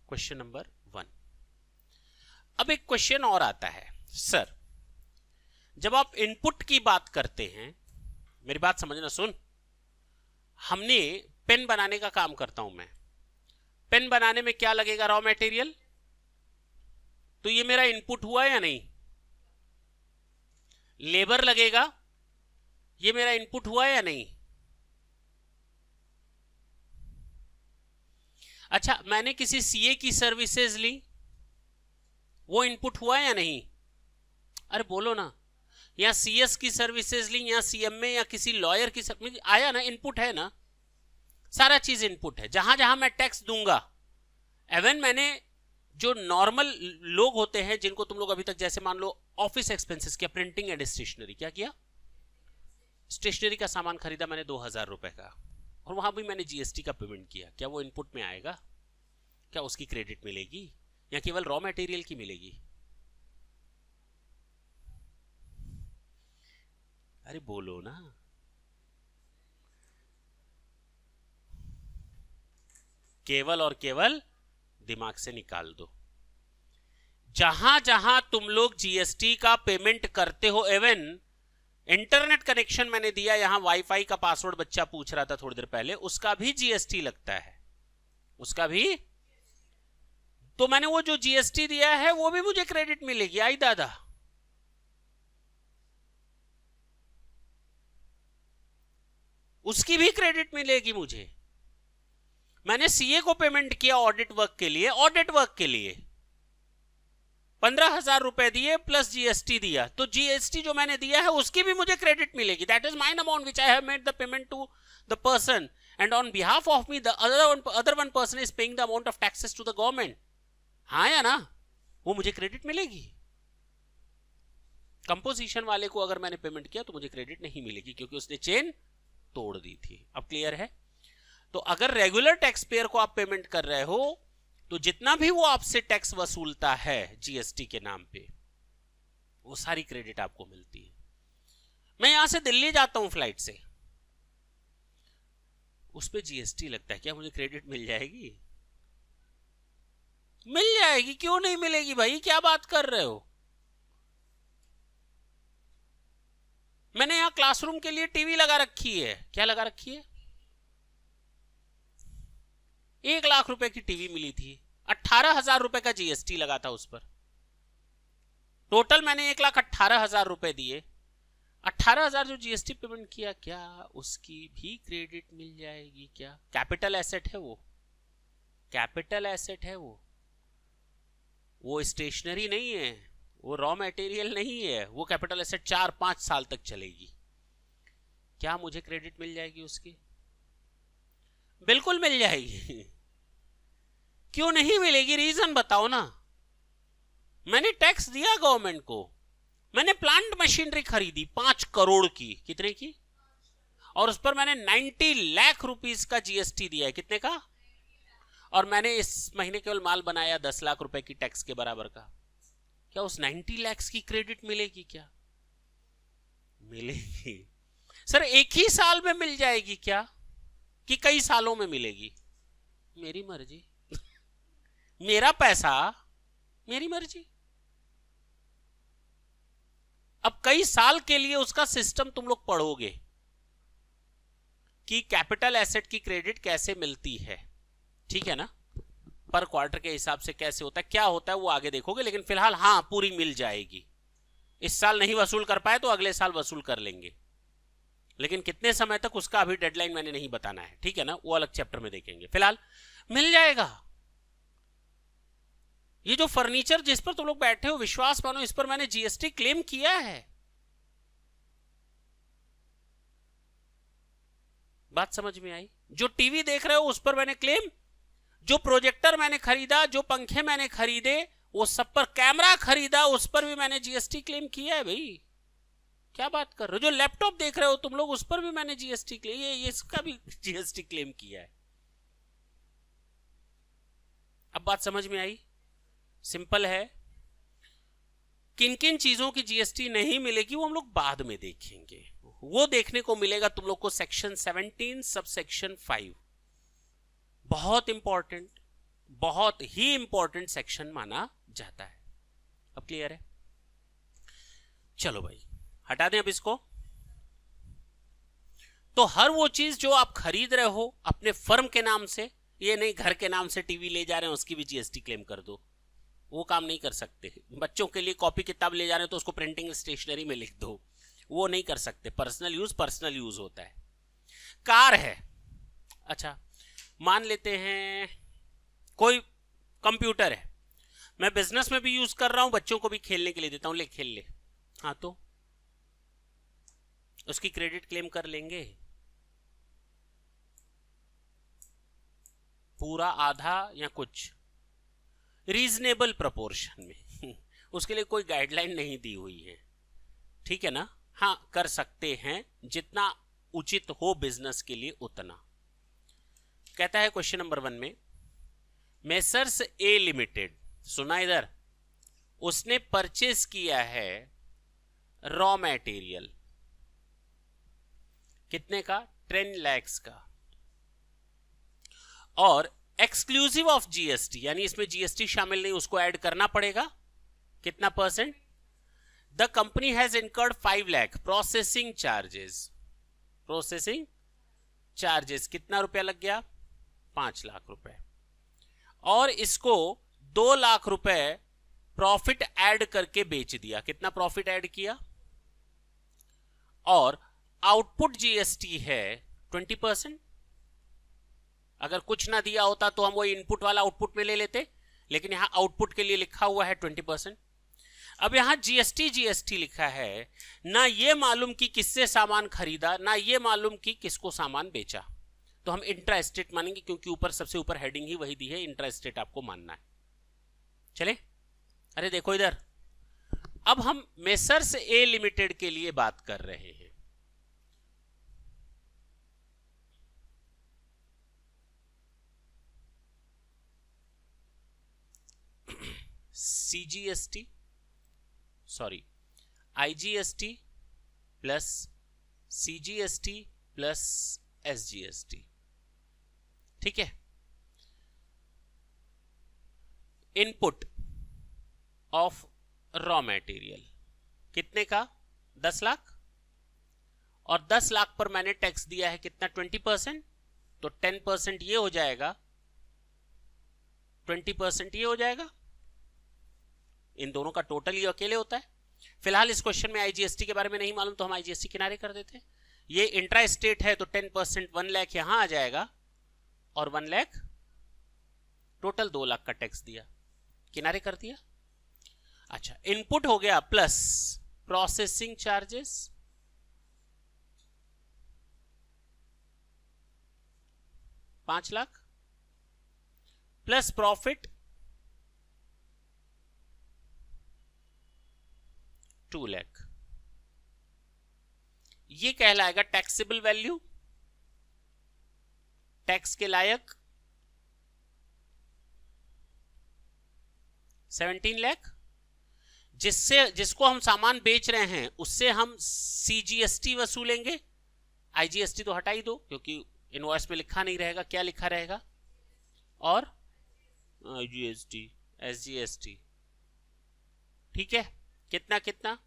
क्वेश्चन नंबर 1, अब एक क्वेश्चन और आता है, सर जब आप इनपुट की बात करते हैं, मेरी बात समझना, सुन, हमने पेन बनाने का काम करता हूं मैं, पेन बनाने में क्या लगेगा, रॉ मटेरियल, तो ये मेरा इनपुट हुआ या नहीं, लेबर लगेगा, ये मेरा इनपुट हुआ या नहीं। अच्छा, मैंने किसी सीए की सर्विसेज ली, वो इनपुट हुआ या नहीं, अरे बोलो ना, या सीएस की सर्विसेज ली, या सीएमए या किसी लॉयर की सर्विस आया ना, इनपुट है ना, सारा चीज इनपुट है। जहां जहां मैं टैक्स दूंगा, एवन मैंने जो नॉर्मल लोग होते हैं जिनको तुम लोग अभी तक, जैसे मान लो ऑफिस एक्सपेंसेस किया, प्रिंटिंग एंड स्टेशनरी, क्या किया, स्टेशनरी का सामान खरीदा मैंने 2000 रुपए का, और वहां भी मैंने जीएसटी का पेमेंट किया, क्या वो इनपुट में आएगा, क्या उसकी क्रेडिट मिलेगी, या केवल रॉ मटेरियल की मिलेगी। अरे बोलो ना, केवल और केवल दिमाग से निकाल दो। जहां जहां तुम लोग जीएसटी का पेमेंट करते हो, एवन इंटरनेट कनेक्शन मैंने दिया, यहां वाईफाई का पासवर्ड बच्चा पूछ रहा था थोड़ी देर पहले, उसका भी जीएसटी लगता है, उसका भी, तो मैंने वो जो जीएसटी दिया है वो भी मुझे क्रेडिट मिलेगी। आई दादा, उसकी भी क्रेडिट मिलेगी मुझे। मैंने सीए को पेमेंट किया ऑडिट वर्क के लिए, ऑडिट वर्क के लिए 15,000 रुपए दिए प्लस जीएसटी दिया, तो जीएसटी जो मैंने दिया है उसकी भी मुझे क्रेडिट मिलेगी। That is mine amount which I have made the payment to the person, and on behalf of me the other one person is paying the amount of taxes to the government. हाँ या ना, वो मुझे credit मिलेगी. Composition वाले को अगर मैंने पेमेंट किया तो मुझे क्रेडिट नहीं मिलेगी क्योंकि उसने चेन तोड़ दी थी. अब क्लियर है? तो अगर रेगुलर टैक्स पेयर को आप पेमेंट कर रहे हो तो जितना भी वो आपसे टैक्स वसूलता है जीएसटी के नाम पे, वो सारी क्रेडिट आपको मिलती है. मैं यहां से दिल्ली जाता हूं फ्लाइट से, उस पे जीएसटी लगता है, क्या मुझे क्रेडिट मिल जाएगी? मिल जाएगी, क्यों नहीं मिलेगी भाई, क्या बात कर रहे हो? मैंने यहां क्लासरूम के लिए टीवी लगा रखी है. क्या लगा रखी है? 1 लाख रुपए की टीवी मिली थी, 18,000 रुपए का जीएसटी लगा था उस पर. टोटल मैंने 1,18,000 रुपए दिए. 18,000 जो जीएसटी पेमेंट किया, क्या उसकी भी क्रेडिट मिल जाएगी? क्या कैपिटल एसेट है वो? कैपिटल एसेट है वो स्टेशनरी नहीं है, वो रॉ मटेरियल नहीं है. वो कैपिटल एसेट 4-5 साल तक चलेगी. क्या मुझे क्रेडिट मिल जाएगी उसकी? बिल्कुल मिल जाएगी. क्यों नहीं मिलेगी? रीजन बताओ ना. मैंने टैक्स दिया गवर्नमेंट को, मैंने प्लांट मशीनरी खरीदी 5 करोड़ की. कितने की? और उस पर मैंने 90 लाख रुपीस का जीएसटी दिया है. कितने का? और मैंने इस महीने केवल माल बनाया 10 लाख रुपए की टैक्स के बराबर का. क्या उस 90 लाख की क्रेडिट मिलेगी? क्या मिलेगी? सर एक ही साल में मिल जाएगी क्या कि कई सालों में मिलेगी? मेरी मर्जी. मेरा पैसा, मेरी मर्जी. अब कई साल के लिए उसका सिस्टम तुम लोग पढ़ोगे कि कैपिटल एसेट की क्रेडिट कैसे मिलती है. ठीक है ना? पर क्वार्टर के हिसाब से कैसे होता है, क्या होता है, वो आगे देखोगे. लेकिन फिलहाल हाँ, पूरी मिल जाएगी. इस साल नहीं वसूल कर पाए तो अगले साल वसूल कर लेंगे, लेकिन कितने समय तक उसका अभी डेडलाइन मैंने नहीं बताना है. ठीक है ना? वो अलग चैप्टर में देखेंगे. फिलहाल मिल जाएगा. ये जो फर्नीचर जिस पर तुम लोग बैठे हो, विश्वास मानो इस पर मैंने जीएसटी क्लेम किया है. बात समझ में आई? जो टीवी देख रहे हो उस पर मैंने क्लेम, जो प्रोजेक्टर मैंने खरीदा, जो पंखे मैंने खरीदे, वो सब पर, कैमरा खरीदा उस पर भी मैंने जीएसटी क्लेम किया है भाई. क्या बात कर रहे हो? जो लैपटॉप देख रहे हो तुम लोग, उस पर भी मैंने जीएसटी क्लेम, ये इसका भी जीएसटी क्लेम किया है. अब बात समझ में आई? सिंपल है. किन किन चीजों की जीएसटी नहीं मिलेगी वो हम लोग बाद में देखेंगे. वो देखने को मिलेगा तुम लोग को सेक्शन 17 सब सेक्शन 5. बहुत इंपॉर्टेंट, बहुत ही इंपॉर्टेंट सेक्शन माना जाता है. अब क्लियर है? चलो भाई हटा दें अब इसको. तो हर वो चीज जो आप खरीद रहे हो अपने फर्म के नाम से, ये नहीं घर के नाम से टीवी ले जा रहे हैं उसकी भी जीएसटी क्लेम कर दो. वो काम नहीं कर सकते. बच्चों के लिए कॉपी किताब ले जा रहे हैं तो उसको प्रिंटिंग स्टेशनरी में लिख दो. वो नहीं कर सकते. पर्सनल यूज होता है. कार है, अच्छा मान लेते हैं कोई कंप्यूटर है, मैं बिजनेस में भी यूज कर रहा हूं, बच्चों को भी खेलने के लिए देता हूं, ले खेल ले. हाँ तो उसकी क्रेडिट क्लेम कर लेंगे. पूरा, आधा या कुछ, रीजनेबल प्रोपोर्शन में. उसके लिए कोई गाइडलाइन नहीं दी हुई है. ठीक है ना? हाँ कर सकते हैं, जितना उचित हो बिजनेस के लिए उतना. कहता है क्वेश्चन नंबर 1 में, मेसर्स ए लिमिटेड, सुना इधर, उसने परचेस किया है रॉ मटेरियल. कितने का? 10 लाख का. और एक्सक्लूसिव ऑफ जीएसटी, यानी इसमें जीएसटी शामिल नहीं, उसको ऐड करना पड़ेगा. कितना %? The company has incurred 5 lakh processing charges. Processing charges कितना रुपया लग गया? 5 लाख रुपए. और इसको 2 लाख रुपए प्रॉफिट ऐड करके बेच दिया. कितना प्रॉफिट ऐड किया? और आउटपुट जीएसटी है 20%. अगर कुछ ना दिया होता तो हम वो इनपुट वाला आउटपुट में ले लेते, लेकिन यहां आउटपुट के लिए लिखा हुआ है 20%. अब यहां जीएसटी लिखा है, ना ये मालूम कि किससे सामान खरीदा, ना ये मालूम कि किसको सामान बेचा. तो हम इंट्रा स्टेट मानेंगे, क्योंकि ऊपर सबसे ऊपर हेडिंग ही वही दी है, इंट्रा स्टेट आपको मानना है। चले, अरे देखो इधर, अब हम मेसर्स ए लिमिटेड के लिए बात कर रहे हैं। CGST, sorry, IGST plus CGST plus SGST, ठीक है। इनपुट ऑफ रॉ मटेरियल कितने का? 10 लाख, और 10 लाख पर मैंने टैक्स दिया है कितना? 20%, तो 10% ये हो जाएगा, 20% ये हो जाएगा, इन दोनों का टोटल ये अकेले होता है। फिलहाल इस क्वेश्चन में आईजीएसटी के बारे में नहीं मालूम, तो हम आईजीएसटी किनारे कर देते हैं। ये इंट्रा स्टेट है तो 10% 1 लाख यहां आ जाएगा, और 1 लाख टोटल 2 लाख का टैक्स दिया, किनारे कर दिया। अच्छा, इनपुट हो गया plus processing charges, $5 lakh, plus profit 2 lakh. ये कहलाएगा टैक्सेबल वैल्यू, टैक्स के लायक 17 लाख। जिसको हम सामान बेच रहे हैं उससे हम सीजीएसटी वसूलेंगे, आईजीएसटी तो हटा ही दो क्योंकि इनवॉइस में लिखा नहीं रहेगा, क्या लिखा रहेगा? और आईजीएसटी, एसजीएसटी, ठीक है। कितना कितना?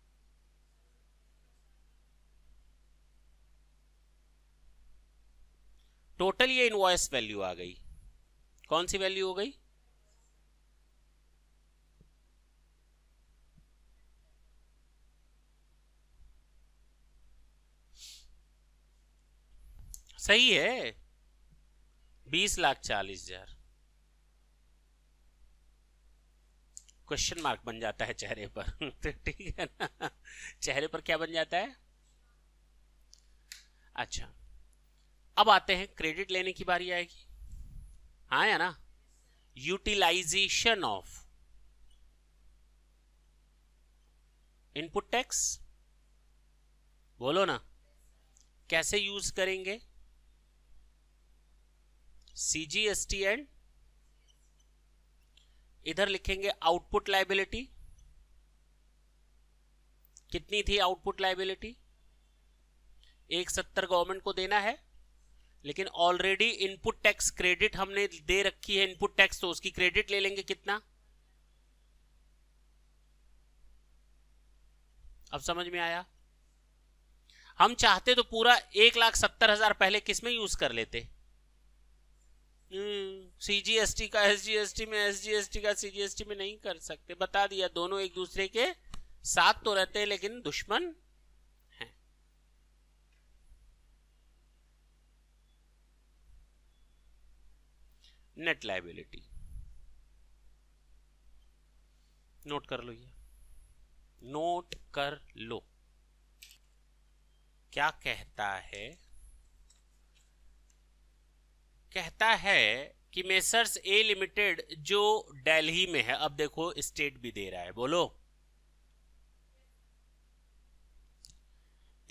टोटल ये इनवॉइस वैल्यू आ गई, कौन सी वैल्यू हो गई? सही है, 20,40,000। क्वेश्चन मार्क बन जाता है चेहरे पर तो ठीक है ना, चेहरे पर क्या बन जाता है? अच्छा, अब आते हैं क्रेडिट लेने की बारी आएगी, हाँ या ना? यूटिलाइजेशन ऑफ इनपुट टैक्स, बोलो ना, कैसे यूज करेंगे? सीजीएसटी एंड इधर लिखेंगे आउटपुट लायबिलिटी। कितनी थी आउटपुट लायबिलिटी? 170 गवर्नमेंट को देना है, लेकिन ऑलरेडी इनपुट टैक्स क्रेडिट हमने दे रखी है, इनपुट टैक्स, तो उसकी क्रेडिट ले लेंगे। कितना? अब समझ में आया? हम चाहते तो पूरा 1,70,000 पहले किस में यूज कर लेते? सीजीएसटी का एसजीएसटी में, एसजीएसटी का सीजीएसटी में नहीं कर सकते, बता दिया। दोनों एक दूसरे के साथ तो रहते हैं लेकिन दुश्मन हैं। नेट लायबिलिटी नोट कर लो, ये नोट कर लो। क्या कहता है? कहता है कि मेसर्स ए लिमिटेड जो दिल्ली में है, अब देखो स्टेट भी दे रहा है, बोलो,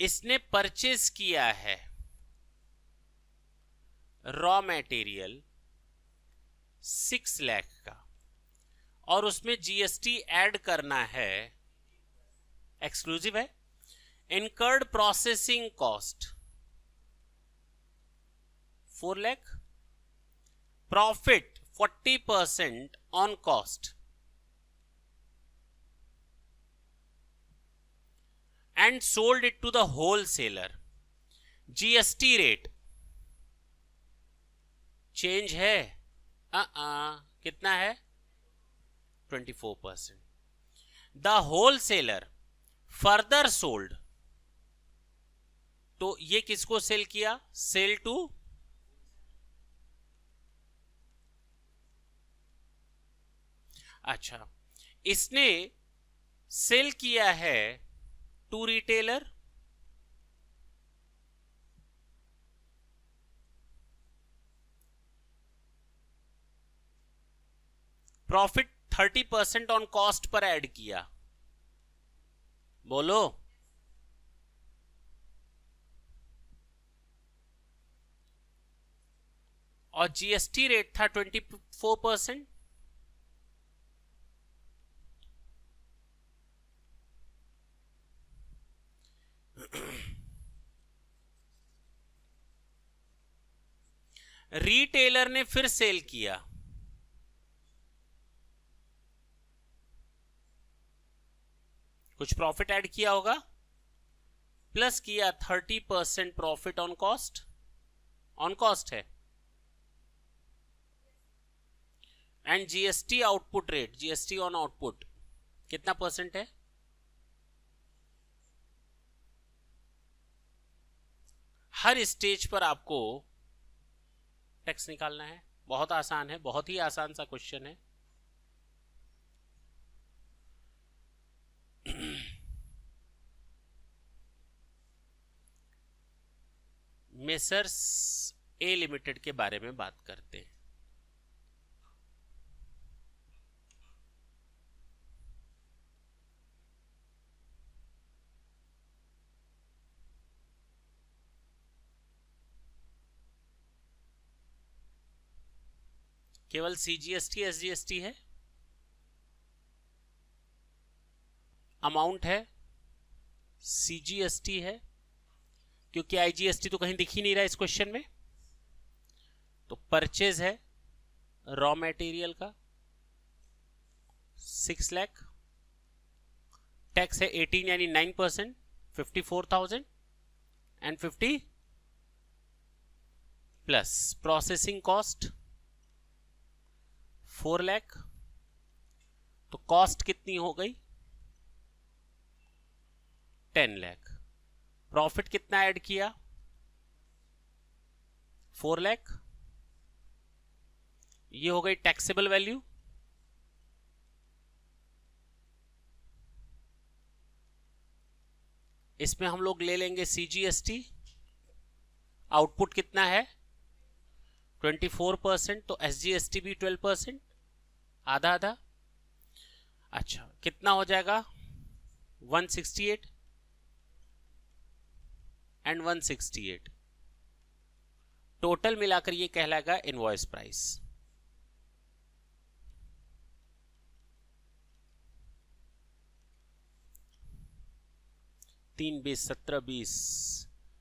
इसने परचेज किया है रॉ मटेरियल 6 लाख का, और उसमें जीएसटी ऐड करना है, एक्सक्लूसिव है। Incurred processing cost 4 lakh, profit 40% on cost, and sold it to the wholesaler. GST rate change है, कितना है? 24%। द होलसेलर फर्दर सोल्ड, तो ये किसको सेल किया? सेल टू, अच्छा, इसने सेल किया है to retailer, profit 30% on cost पर ऐड किया, बोलो। और जीएसटी रेट था 24%। रिटेलर ने फिर सेल किया, कुछ प्रॉफिट ऐड किया होगा, प्लस किया 30% profit on cost, on cost है, and GST output rate, GST on output कितना परसेंट है? हर स्टेज पर आपको टैक्स निकालना है, बहुत आसान है, बहुत ही आसान सा क्वेश्चन है। मेसर्स ए लिमिटेड के बारे में बात करते हैं। केवल सीजीएसटी एसजीएसटी है, अमाउंट है, सीजीएसटी है, क्योंकि आईजीएसटी तो कहीं दिख ही नहीं रहा इस क्वेश्चन में। तो परचेज है रॉ मटेरियल का 6 लाख, टैक्स है 18 यानी 9%, 54,000 and 50 plus processing cost 4 lakh. तो कॉस्ट कितनी हो गई? 10 लाख। प्रॉफिट कितना ऐड किया? 4 लाख। ये हो गई टैक्सेबल वैल्यू। इसमें हम लोग ले लेंगे सीजीएसटी, आउटपुट कितना है 24%, तो एसजीएसटी भी 12%, आधा आधा। अच्छा कितना हो जाएगा 168 एंड 168, टोटल मिलाकर ये कहलाएगा इनवॉइस प्राइस। तीन 20 17 20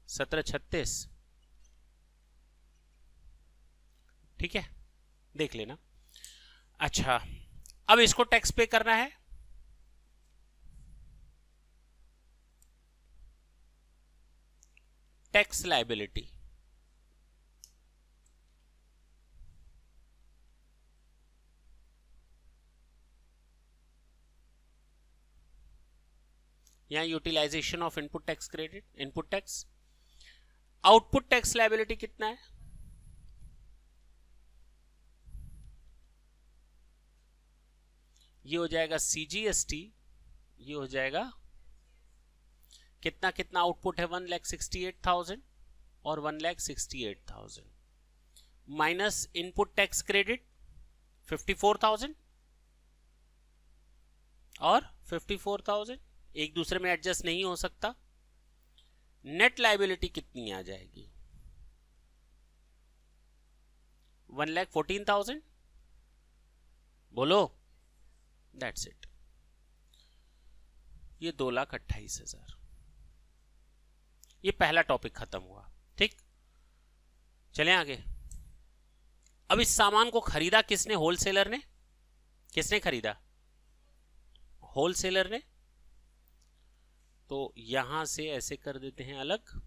17 36, ठीक है, देख लेना। अच्छा अब इसको टैक्स पे करना है, टैक्स लायबिलिटी। यहां utilisation of input tax credit, input tax. Output tax liability कितना है? ये हो जाएगा सीजीएसटी, ये हो जाएगा कितना कितना आउटपुट है 1,68,000 और 1,68,000 माइनस इनपुट टैक्स क्रेडिट 54,000 और 54,000, एक दूसरे में एडजस्ट नहीं हो सकता। नेट लायबिलिटी कितनी आ जाएगी 1,14,000, बोलो। दैट्स इट, ये 2,28,000। ये पहला टॉपिक खत्म हुआ, ठीक। चलें आगे। अब इस सामान को खरीदा किसने? होलसेलर ने। किसने खरीदा? होलसेलर ने। तो यहां से ऐसे कर देते हैं अलग,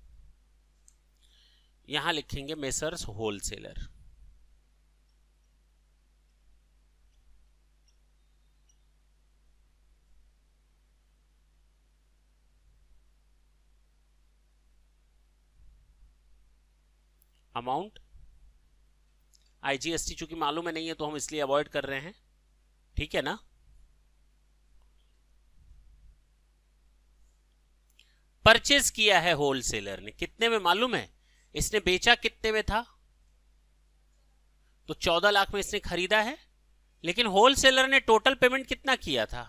यहां लिखेंगे मेसर्स होलसेलर। अमाउंट आईजीएसटी चूंकि मालूम है नहीं है तो हम इसलिए अवॉइड कर रहे हैं, ठीक है ना। परचेज किया है होलसेलर ने, कितने में मालूम है? इसने बेचा कितने में था? तो 14 लाख में इसने खरीदा है, लेकिन होलसेलर ने टोटल पेमेंट कितना किया था?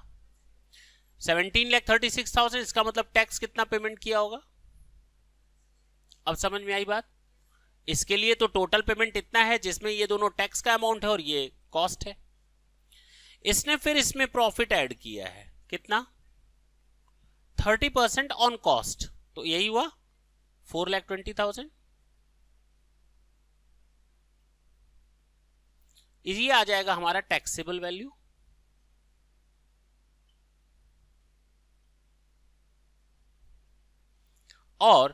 17,36,000। इसका मतलब टैक्स कितना पेमेंट किया होगा? अब समझ में आई बात? इसके लिए तो टोटल पेमेंट इतना है जिसमें ये दोनों टैक्स का अमाउंट है और ये कॉस्ट है। इसने फिर इसमें प्रॉफिट ऐड किया है, कितना? 30% ऑन कॉस्ट, तो यही हुआ 4,20,000। ये आ जाएगा हमारा टैक्सेबल वैल्यू। और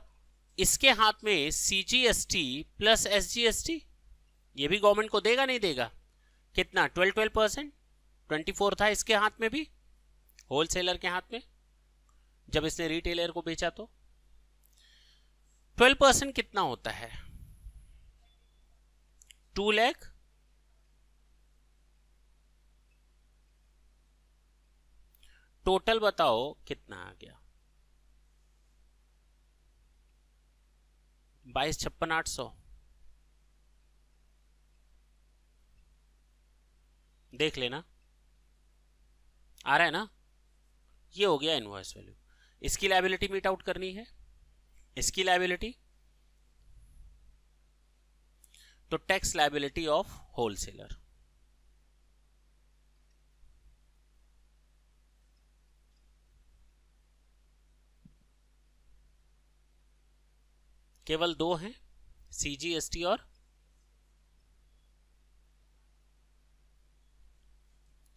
इसके हाथ में CGST प्लस SGST, ये भी गवर्नमेंट को देगा नहीं देगा? कितना? 12% 24 था इसके हाथ में भी, होलसेलर के हाथ में, जब इसने रिटेलर को बेचा तो 12% कितना होता है? 2 लाख। टोटल बताओ कितना आ गया? 22,56,800। देख लेना, आ रहा है ना? ये हो गया इनवॉइस वैल्यू। इसकी लायबिलिटी मीट आउट करनी है, इसकी लायबिलिटी, तो टैक्स लायबिलिटी ऑफ होलसेलर। केवल दो हैं, CGST और,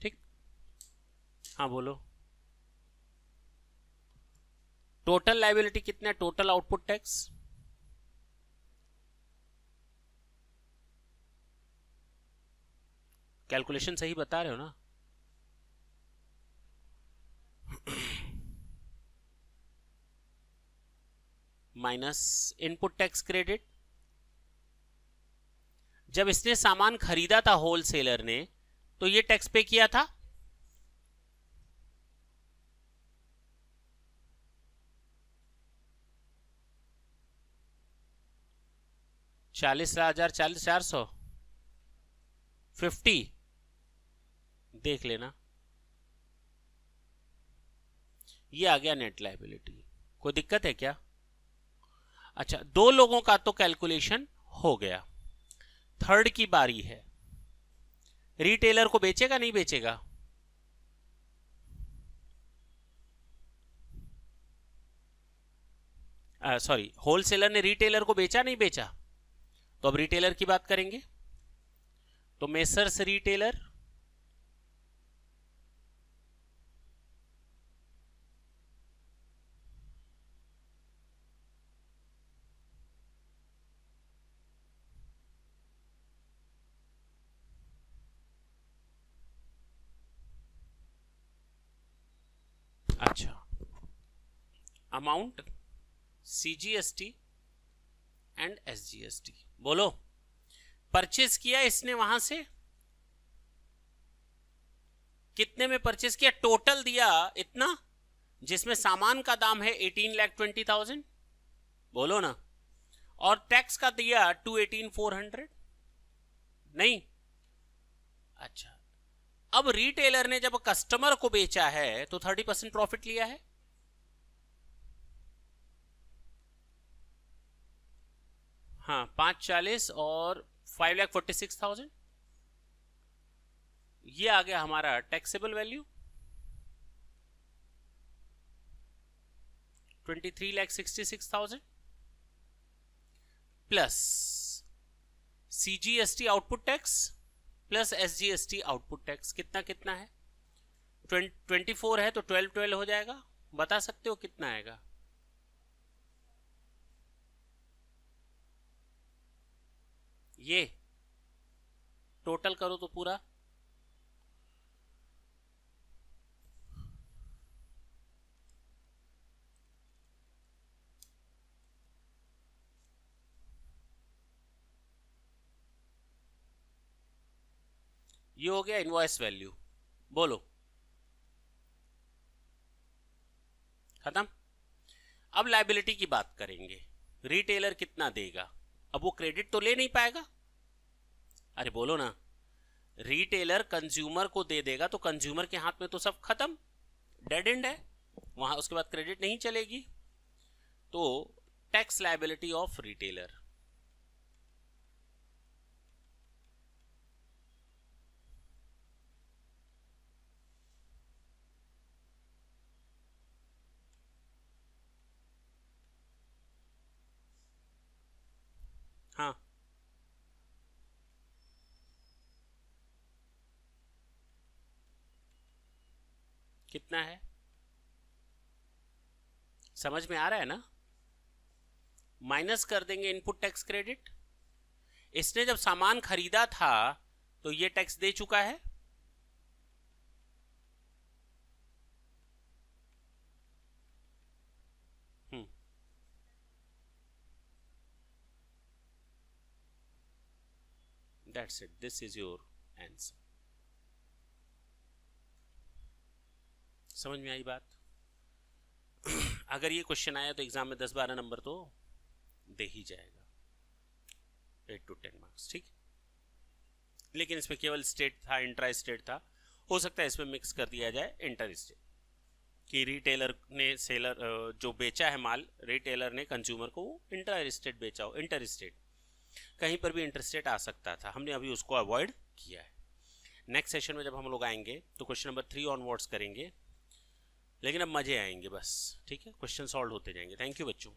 ठीक? हाँ बोलो, टोटल लायबिलिटी कितना है? टोटल आउटपुट टैक्स कैलकुलेशन सही बता रहे हो ना? Minus input tax credit. जब इसने सामान खरीदा था होलसेलर ने, तो ये टैक्स पे किया था, $40,400 50। देख लेना, ये आ गया नेट लायबिलिटी। कोई दिक्कत है क्या? अच्छा, दो लोगों का तो कैलकुलेशन हो गया। थर्ड की बारी है। रिटेलर को बेचेगा नहीं बेचेगा? सॉरी, होलसेलर ने रिटेलर को बेचा नहीं बेचा? तो अब रिटेलर की बात करेंगे। तो मेसर्स रिटेलर, अच्छा, अमाउंट CGST एंड SGST। बोलो, परचेस किया इसने वहां से, कितने में परचेस किया? टोटल दिया इतना, जिसमें सामान का दाम है 18,20,000, बोलो ना, और टैक्स का दिया 218,400। नहीं? अच्छा, अब रिटेलर ने जब कस्टमर को बेचा है तो 30% प्रॉफिट लिया है। हाँ, 540 और 5,46,000, ये आ गया हमारा taxable value. 23,66,000 plus CGST output tax plus SGST output tax, कितना कितना है? 24 है तो 12 हो जाएगा। बता सकते हो कितना आएगा? ये टोटल करो तो पूरा, ये हो गया इनवॉइस वैल्यू। बोलो, खत्म। अब लायबिलिटी की बात करेंगे। रिटेलर कितना देगा? अब वो क्रेडिट तो ले नहीं पाएगा। अरे बोलो ना, रिटेलर कंज्यूमर को दे देगा तो कंज्यूमर के हाथ में तो सब खत्म, डेड एंड है, वहां उसके बाद क्रेडिट नहीं चलेगी। तो टैक्स लायबिलिटी ऑफ रिटेलर, हाँ कितना है, समझ में आ रहा है ना? माइनस कर देंगे इनपुट टैक्स क्रेडिट। इसने जब सामान खरीदा था तो ये टैक्स दे चुका है, that's it, this is your answer. समझ में आई बात? अगर ये क्वेश्चन आया तो एग्जाम में 10-12 नंबर तो दे ही जाएगा, 8 to 10 मार्क्स, ठीक। लेकिन इसमें केवल स्टेट था, इंट्रा स्टेट था, हो सकता है इसमें मिक्स कर दिया जाए इंटर स्टेट, कि रिटेलर ने सेलर जो बेचा है माल, रिटेलर ने कंज्यूमर को इंटर स्टेट बेचा हो, इंटर स्टेट कहीं पर भी इंटर स्टेट आ सकता था, हमने अभी उसको अवॉइड किया है। नेक्स्ट सेशन में जब हम लोग आएंगे तो क्वेश्चन नंबर 3 ऑनवर्ड्स करेंगे, लेकिन अब मजे आएंगे बस, ठीक है, क्वेश्चन सॉल्व होते जाएंगे। थैंक यू बच्चों।